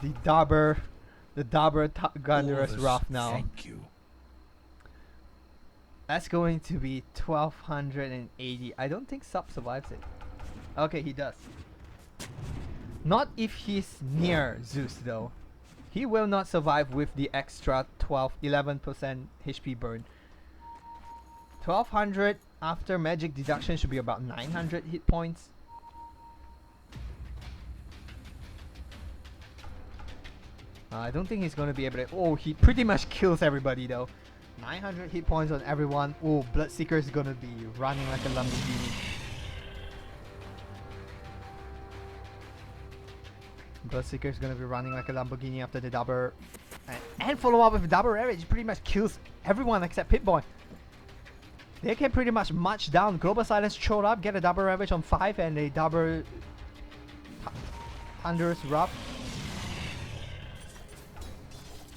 the Dabber Gunner is rough now. Thank you. That's going to be 1280. I don't think Sub survives it. Okay, he does. Not if he's near Zeus though. He will not survive with the extra 11% HP burn. 1200 after magic deduction should be about 900 hit points. I don't think he's going to be able to... Oh, he pretty much kills everybody though. 900 hit points on everyone. Oh, Bloodseeker is going to be running like a Lamborghini. Bloodseeker is going to be running like a Lamborghini after the double and follow up with double ravage. Pretty much kills everyone except Pip-Boy. They can pretty much march down. Global Silence showed up, get a double ravage on 5 and a double Thunderous Wrath.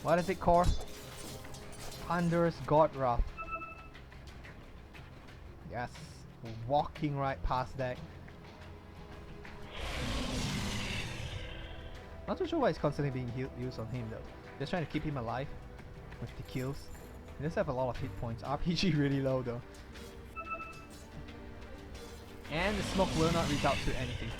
What is it called? Thunderous God Wrath. Yes, walking right past that. Not too sure why it's constantly being used on him though. Just trying to keep him alive with the kills. He does have a lot of hit points. RPG really low though. And the smoke will not reach out to anything.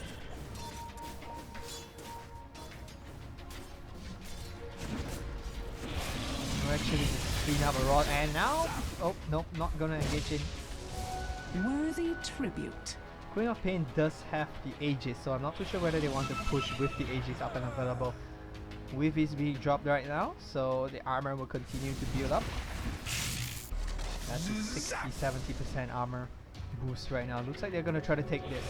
We'll actually just clean up a rod and now... Oh, nope, not gonna engage in. Worthy tribute. Queen of Pain does have the Aegis, so I'm not too sure whether they want to push with the Aegis up and available. With is being dropped right now, so the armor will continue to build up. That's a 60-70% armor boost right now. Looks like they're gonna try to take this.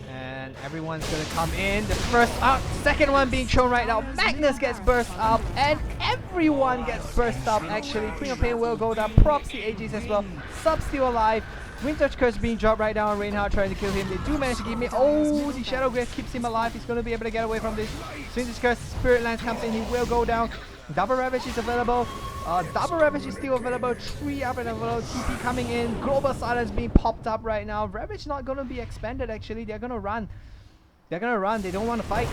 And everyone's gonna come in. The first up, second one being shown right now. Magnus gets burst up, and everyone gets burst up actually. Queen of Pain will go down. Props the Aegis as well. Sub still alive. Windtouch Curse being dropped right now. Reinhardt trying to kill him. They do manage to give me. Oh, the Shadow Grave keeps him alive. He's gonna be able to get away from this. Windtouch Curse, Spirit Lance comes in. He will go down. Double Ravage is available. Double Ravage is still available. 3 up and available. TP coming in. Global Silence being popped up right now. Ravage not gonna be expanded actually. They're gonna run. They're gonna run. They don't want to fight.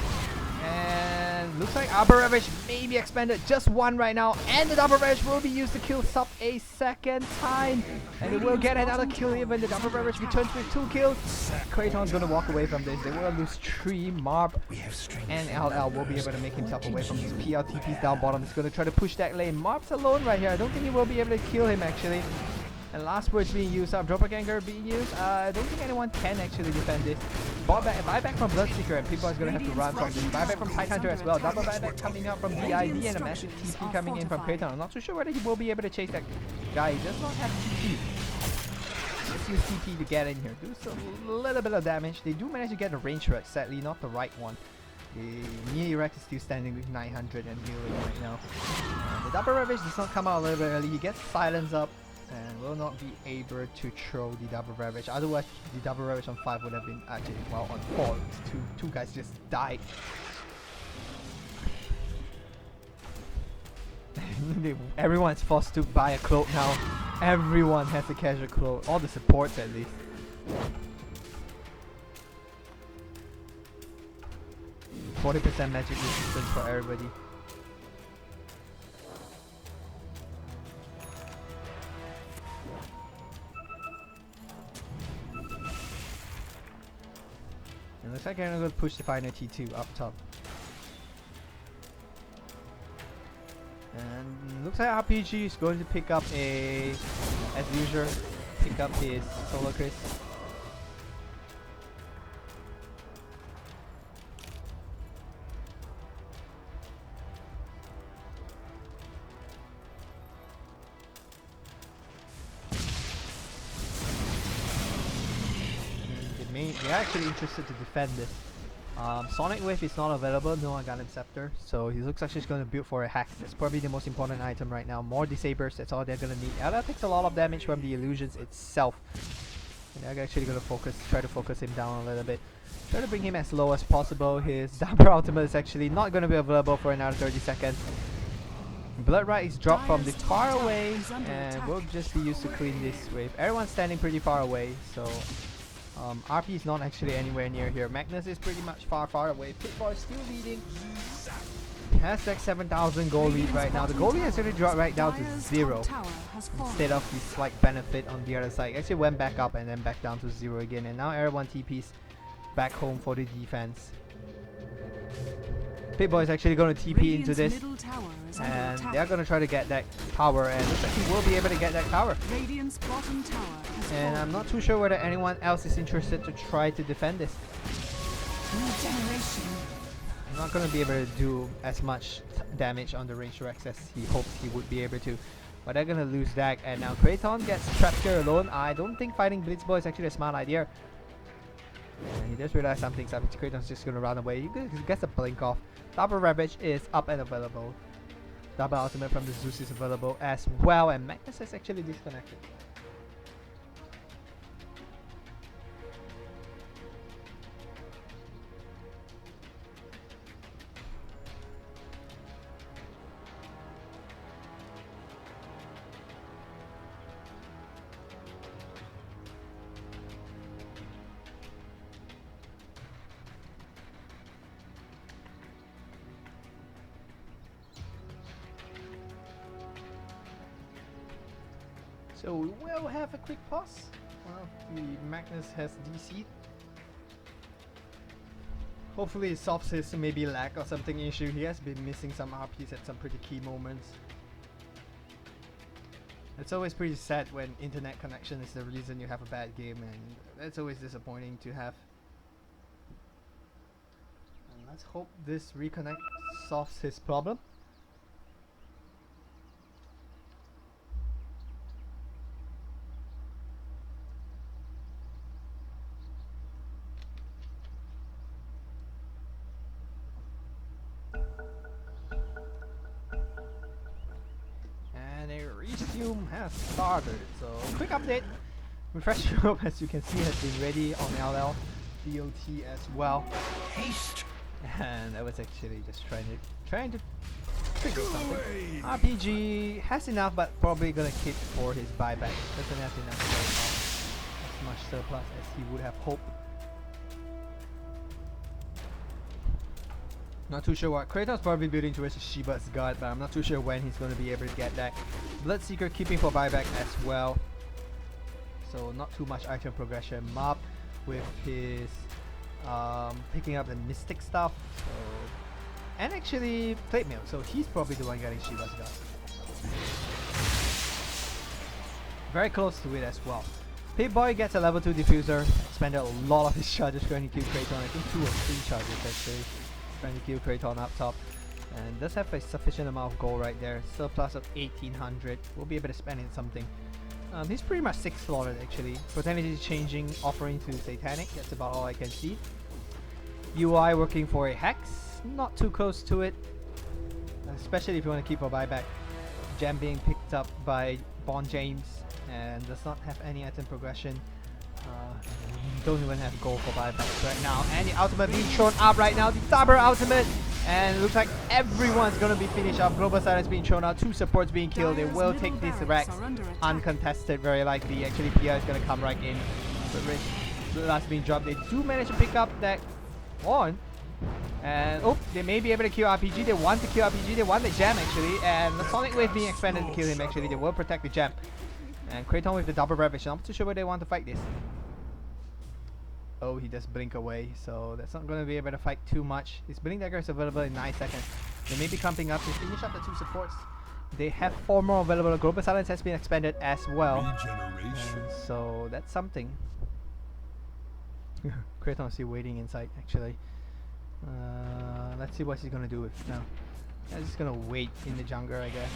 And looks like Double Ravage may be expanded. Just one right now. And the Double Ravage will be used to kill Sub a second time. And it will get another kill even. The Double Ravage returns with 2 kills. Kraton's gonna walk away from this. They will lose 3. Marb and LL will be able to make himself away from these PLTPs down bottom. He's gonna try to push that lane. Marb's alone right here. I don't think he will be able to kill him actually. And last words being used up. Dropper Ganger being used. I don't think anyone can actually defend this. Buyback from Bloodseeker, and people are going to have to run from this. Buyback from Tidehunter as well. Double buyback coming out from DID and a massive TP coming in from Kraton. I'm not too sure whether he will be able to chase that guy. He does not have TP. Let's use TP to get in here. Do a little bit of damage. They do manage to get a range Rex, sadly not the right one. The melee Rex is still standing with 900 and healing right now. The Double Ravage does not come out a little bit early. He gets silence up and will not be able to throw the Double Ravage. Otherwise, the Double Ravage on 5 would have been actually, well, on 4. Two guys just died. Everyone's forced to buy a cloak now. Everyone has a casual cloak. All the supports at least. %40 magic resistance for everybody. And looks like I'm gonna push the final T2 up top. And looks like RPG is going to pick up a, as usual, pick up his Solar Chris. They're actually interested to defend this. Sonic Wave is not available, no Aghanim Scepter, so he looks like he's going to build for a Hex. That's probably the most important item right now. More Disabers, that's all they're going to need. LL takes a lot of damage from the illusions itself. And they're actually going to try to focus him down a little bit. Try to bring him as low as possible. His Double Ultimate is actually not going to be available for another 30 seconds. Blood Rite is dropped from the far away and will just be used to clean this wave. Everyone's standing pretty far away, so RP is not actually anywhere near here. Magnus is pretty much far away. Pitboy is still leading. Has like 7,000 gold lead right now. The gold lead has already dropped right down to 0 instead of the slight benefit on the other side. Actually went back up and then back down to 0 again. And now everyone TPs back home for the defense. Pitboy is actually going to TP into this, and they're going to try to get that tower, and looks like he will be able to get that tower. And I'm not too sure whether anyone else is interested to try to defend this. I'm not going to be able to do as much damage on the range Rex as he hoped he would be able to. But they're going to lose that, and now Kraton gets trapped here alone. I don't think fighting Blitzboy is actually a smart idea. And he just realized something, Kraton's just going to run away. He gets a blink off. Double Ravage is up and available. Double Ultimate from the Zeus is available as well, and Magnus is actually disconnected. So we will have a quick pause while the Magnus has DC'd. Hopefully it solves his maybe lag or something issue. He has been missing some RPs at some pretty key moments. It's always pretty sad when internet connection is the reason you have a bad game, and that's always disappointing to have. And let's hope this reconnect solves his problem. Has started, so quick update. Refresh Europe, as you can see, has been ready on LL, DOT as well. Haste. And I was actually just trying to trigger something. RPG has enough, but probably gonna keep for his buyback. Doesn't have enough as much surplus as he would have hoped. Not too sure what. Kratos probably building towards the Shiba's God, but I'm not too sure when he's going to be able to get that. Bloodseeker keeping for buyback as well. So not too much item progression. Mob with his picking up the mystic stuff. So, and actually plate mail. So he's probably the one getting Shiba's God. Very close to it as well. Pip-Boy gets a level 2 diffuser. Expended a lot of his charges trying to kill Kratos. I think 2 or 3 charges actually. Trying to kill Kratos up top, and does have a sufficient amount of gold right there. Surplus of 1800. We'll be able to spend in something. He's pretty much 6 slotted actually. Potentially changing, offering to Satanic. That's about all I can see. UI working for a Hex. Not too close to it, especially if you want to keep a buyback. Gem being picked up by Bond James and does not have any item progression. Don't even have gold for buybacks right now, and the ultimate being shown up right now, the double ultimate, and it looks like everyone's gonna be finished up. Global Silence being shown out, 2 supports being killed. They will take this Rex uncontested, very likely. Actually, Pia is gonna come right in. The last being dropped. They do manage to pick up that one, and oh, they may be able to kill RPG. They want to kill RPG. They want the gem actually, and the Sonic Wave being expanded to kill him. Actually, they will protect the gem. And Kratos with the double ravage. I'm not too sure where they want to fight this. Oh, he just blink away, so that's not going to be able to fight too much. His Blink Dagger is available in 9 seconds. They may be camping up to finish up the 2 supports. They have 4 more available. Global Silence has been expanded as well. So that's something. Kratos is still waiting inside actually. Let's see what he's going to do with now. He's just going to wait in the jungle, I guess.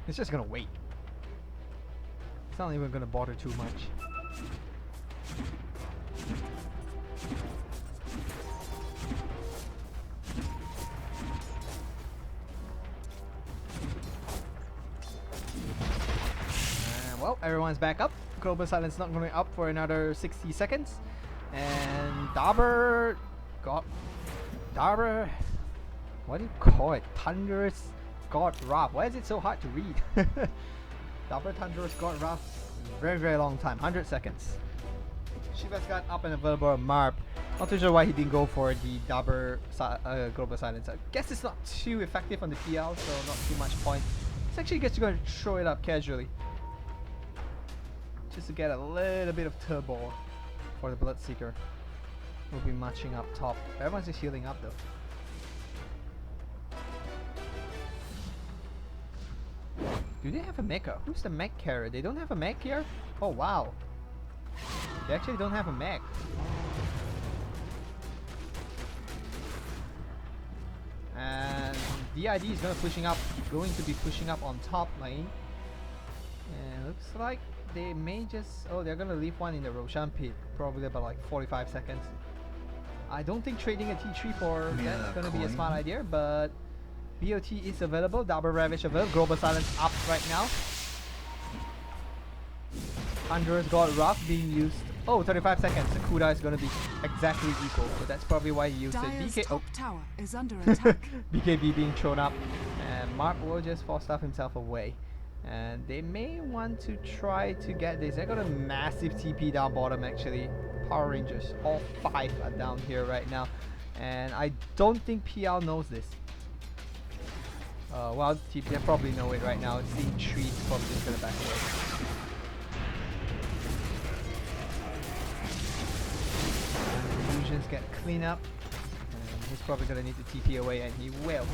It's just gonna wait. It's not even gonna bother too much. Well, everyone's back up. Global Silence not going up for another 60 seconds. And Dabber got... Dabber... What do you call it? Thunderous God Wrath. Why is it so hard to read? Dabber Thunderous God Wrath. Very, very long time. 100 seconds. Shiva's got up and available Marp. Not too sure why he didn't go for the Dabber Global Silence. I guess it's not too effective on the PL, so not too much point. It's actually just going to throw it up casually. Just to get a little bit of turbo for the Bloodseeker. We'll be matching up top. Everyone's just healing up though. Do they have a mecha? Who's the mech carrier? They don't have a mech here? Oh wow. They actually don't have a mech. And DID is going to be pushing up on top lane. And looks like they may just... Oh, they're going to leave one in the Roshan pit. Probably about like 45 seconds. I don't think trading a T3 for that's going to be a smart idea, but BOT is available. Double Ravage available. Global Silence up right now. Thunderous God Wrath being used. Oh, 35 seconds. The cooldown is going to be exactly equal, so that's probably why he used it. BK top tower is under attack. BKB being thrown up, and Mark will just force stuff himself away. And they may want to try to get this. They're got a massive TP down bottom actually. Power Rangers, all 5 are down here right now, and I don't think PL knows this. Well, they probably know it right now. Seeing trees, probably just gonna back away. get clean up. And he's probably gonna need to TP away, and he will.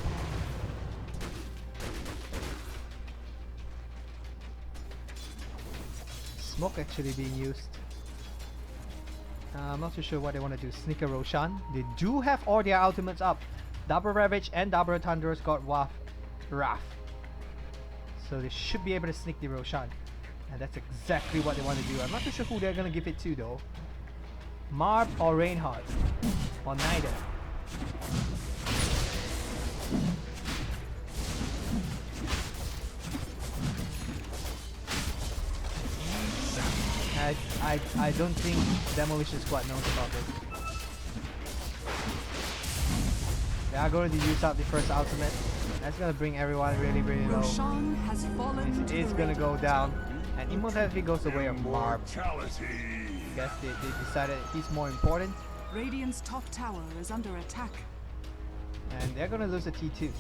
Smoke actually being used. I'm not too sure what they want to do. Sneak a Roshan. They do have all their ultimates up. Double Ravage and Double Thunderous got Wrath. So they should be able to sneak the Roshan. And that's exactly what they want to do. I'm not too sure who they're going to give it to though. Marb or Reinhardt? Or neither. I don't think Demolition Squad knows about this. They are going to use up the first ultimate. That's going to bring everyone really low. Roshan has fallen to It's going to go down. And immortality goes the way of Marb. Guess they decided he's more important. Radiant's top tower is under attack. And they're going to lose the T2.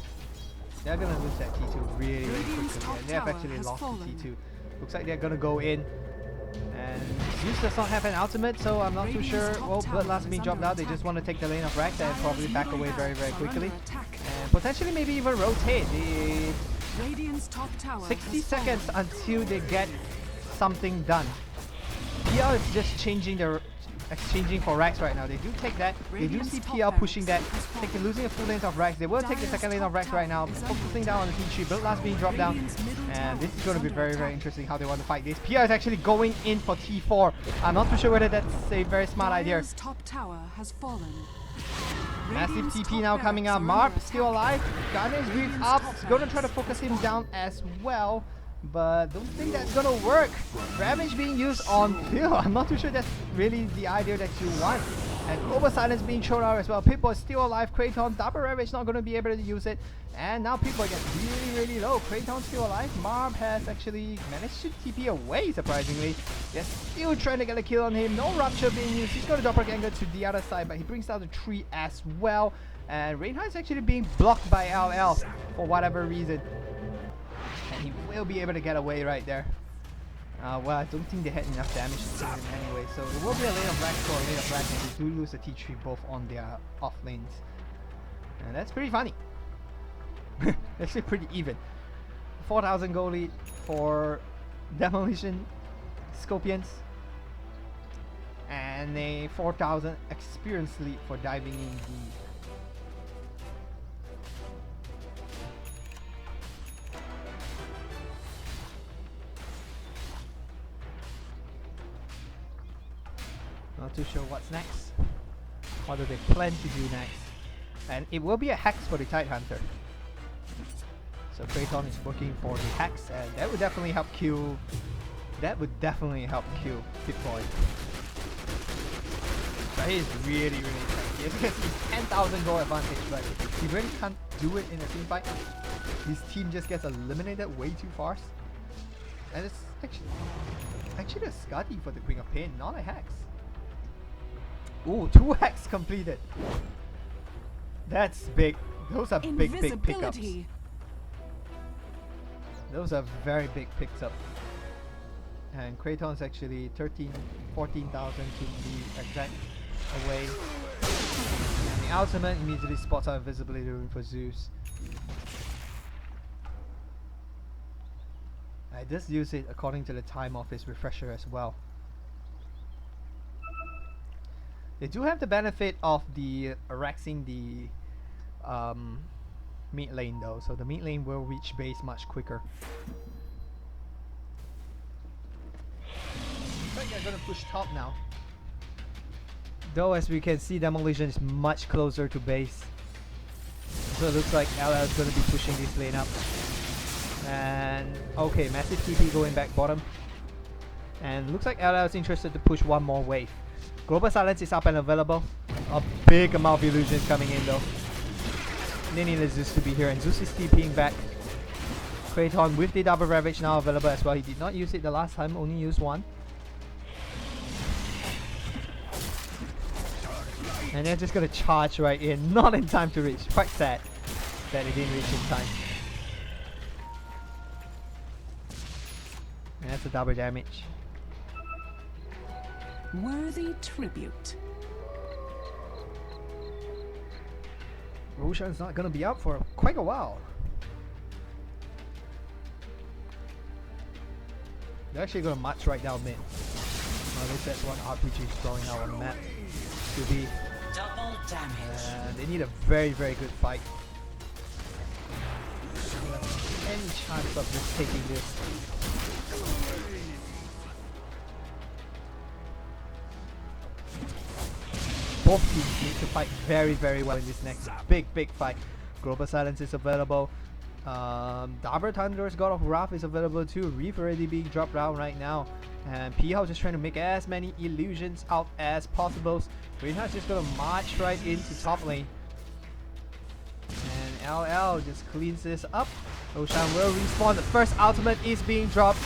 They're going to lose that T2 really quickly. And they have actually lost the T2. Looks like they're going to go in. And Zeus does not have an ultimate, so I'm not too sure. Well, Bloodlust being dropped out. They just want to take the lane of Rax and probably back away very quickly. And potentially maybe even rotate. The 60 seconds until they get something done. PL is just exchanging for Rax right now. They do take that. They do see PL pushing that. Losing a full lane of Rax. They will take the second lane of Rax right now. Focusing down on the T3. Bloodlust being dropped down. And this is going to be very interesting how they want to fight this. PL is actually going in for T4. I'm not too sure whether that's a very smart idea. Top tower has fallen. Massive TP now coming out. Marb still alive. Gunner is grief up. Going to try to focus him down as well. But don't think that's gonna work. Ravage being used on Phil. I'm not too sure that's really the idea that you want. And Global Silence being thrown out as well. Pitbull is still alive. Kraton, Double Ravage not gonna be able to use it. And now Pitbull gets really low. Kraton's still alive. Marb has actually managed to TP away surprisingly. They're still trying to get a kill on him. No Rupture being used. He's gonna doppelganger to the other side, but he brings down the tree as well. And Reinhardt is actually being blocked by LL for whatever reason. And he will be able to get away right there. Well, I don't think they had enough damage to kill him anyway. So it will be a lane of Rax or a lane of Rax, and they do lose the T3 both on their off lanes. And that's pretty funny. Actually pretty even. 4,000 gold lead for Demolition Scorpions. And a 4,000 experience lead for diving in the not too sure what's next. What do they plan to do next? And it will be a hex for the Tidehunter. So Kraton is working for the hex, and that would definitely help kill. That would definitely help kill Pitboy. But he is really tanky. As you can see, 10,000 gold advantage, but he really can't do it in a team fight. His team just gets eliminated way too fast. And it's actually a Scuddy for the Queen of Pain, not a hex. Ooh, 2 hacks completed. That's big. Those are big pickups. Those are very big picks up. And Kraton's actually 14,000 to be exact away. And the ultimate immediately spots out invisibility room for Zeus. I just use it according to the time of his refresher as well. They do have the benefit of the Raxing the mid lane though, so the mid lane will reach base much quicker. I think they're gonna push top now. Though as we can see, Demolition is much closer to base. So it looks like LL is gonna be pushing this lane up. And okay, massive TP going back bottom. And looks like LL is interested to push one more wave. Global Silence is up and available. A big amount of illusions coming in though. They need Zeus to be here, and Zeus is TPing back. Kraton with the Double Ravage now available as well. He did not use it the last time, only used one. And they're just gonna charge right in, not in time to reach. Quite sad that it didn't reach in time. And that's a double damage. Worthy tribute. Roshan's not gonna be up for quite a while. They're actually gonna march right down mid. At least that's what RPG is throwing out on the map. To be. Double damage. They need a very, very good fight. Any chance of just taking this? Both teams need to fight very, very well in this next big fight. Global Silence is available. Dabra Thunder's God of Wrath is available too. Reef already being dropped down right now. And P-House just trying to make as many illusions out as possible. Reinhardt's just gonna march right into top lane. And LL just cleans this up. Roshan will respawn. The first ultimate is being dropped.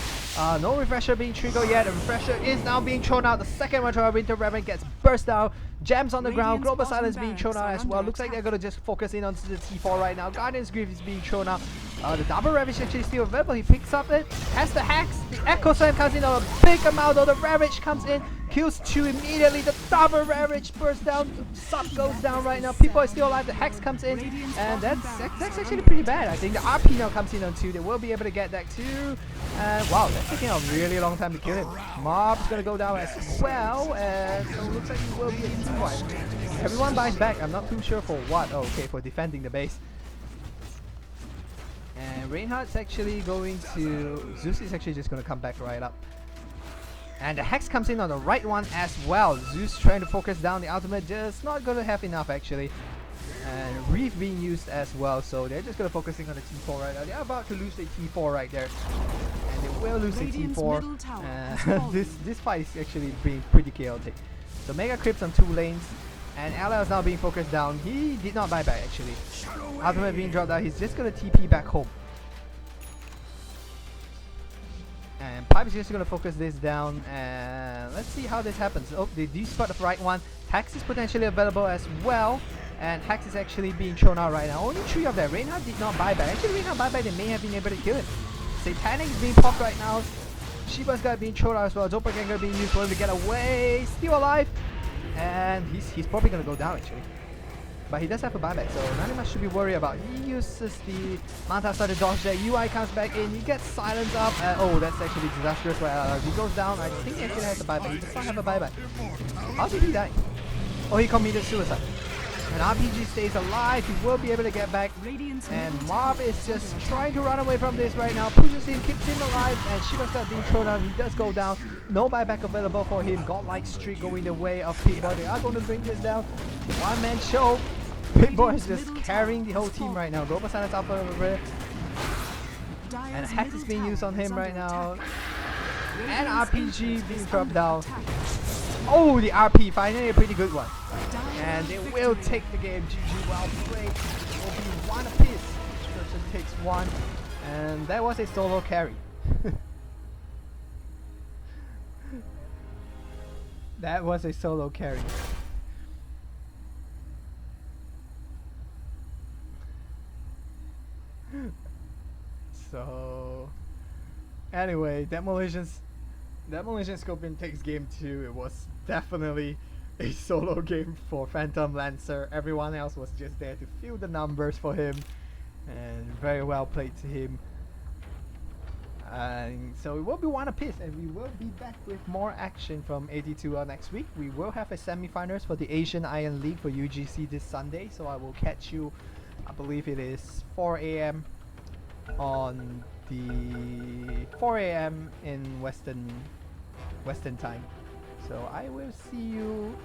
No refresher being triggered yet. The refresher is now being thrown out. The second one to Winter Raven gets burst out. Gems on the ground. Global Silence being thrown out as well. Looks like they're going to just focus in on the T4 right now. Guardian's Grief is being thrown out. The double Ravage actually still available. He picks up it. Has the hacks. The Echo Slam comes in on a big amount. Though the Ravage comes in. Kills 2 immediately. The double Ravage bursts down. Sub goes down right now. People are still alive. The Hex comes in. And that's actually pretty bad. I think the RP now comes in on 2. They will be able to get that too. And wow, that's taking a really long time to kill him. Mob's gonna go down as well. And so it looks like he will be a team wipe. Everyone buys back. I'm not too sure for what. Oh, okay, for defending the base. And Reinhardt's actually going to... Zeus is actually just going to come back right up. And the Hex comes in on the right one as well. Zeus trying to focus down the ultimate, just not going to have enough actually. And Reef being used as well, so they're just going to focusing on the T4 right now. They're about to lose the T4 right there. And they will lose the T4. This fight is actually being pretty chaotic. So Mega Crypts on 2 lanes. And LL is now being focused down. He did not buy back actually. Ultimate being dropped out. He's just going to TP back home. And Pipe is just going to focus this down. And let's see how this happens. Oh, they do spot the right one. Hex is potentially available as well. And Hex is actually being thrown out right now. Only 3 of them. Reinhardt did not buy back. Actually, Reinhardt buy back. They may have been able to kill him. Satanic is being popped right now. Shiba's guy being thrown out as well. Doppelganger being used for him to get away. Still alive. And he's probably going to go down actually. But he does have a buyback, so nothing much to be worried about. He uses the Manta Star to dodge that. UI comes back in. He gets silence up. Oh, that's actually disastrous. Well, he goes down. I think he actually has a buyback. He does not have a buyback. How did he die? Oh, he committed suicide. And RPG stays alive. He will be able to get back. And Mob is just trying to run away from this right now. Pushes him, keeps him alive. And Shiba starts being thrown out. He does go down. No buyback available for him. Godlike streak going the way of Pitboy. They are going to bring this down. One man show. Pitboy is just carrying the whole team right now. Global Silence up over it. And Hex is being used on him right now. And RPG being dropped down. Oh, the RP, finally a pretty good one. And they will take the game. GG, well played. It will be 1 apiece. Person takes 1. And that was a solo carry. That was a solo carry. So anyway, Demolition Scorpion takes game 2. It was definitely a solo game for Phantom Lancer. Everyone else was just there to fill the numbers for him, and very well played to him. And so it will be 1 apiece, and we will be back with more action from AD2L next week. We will have a semi-finals for the Asian Iron League for UGC this Sunday, so I will catch you, I believe it is 4 AM on the 4 AM in Western time. So I will see you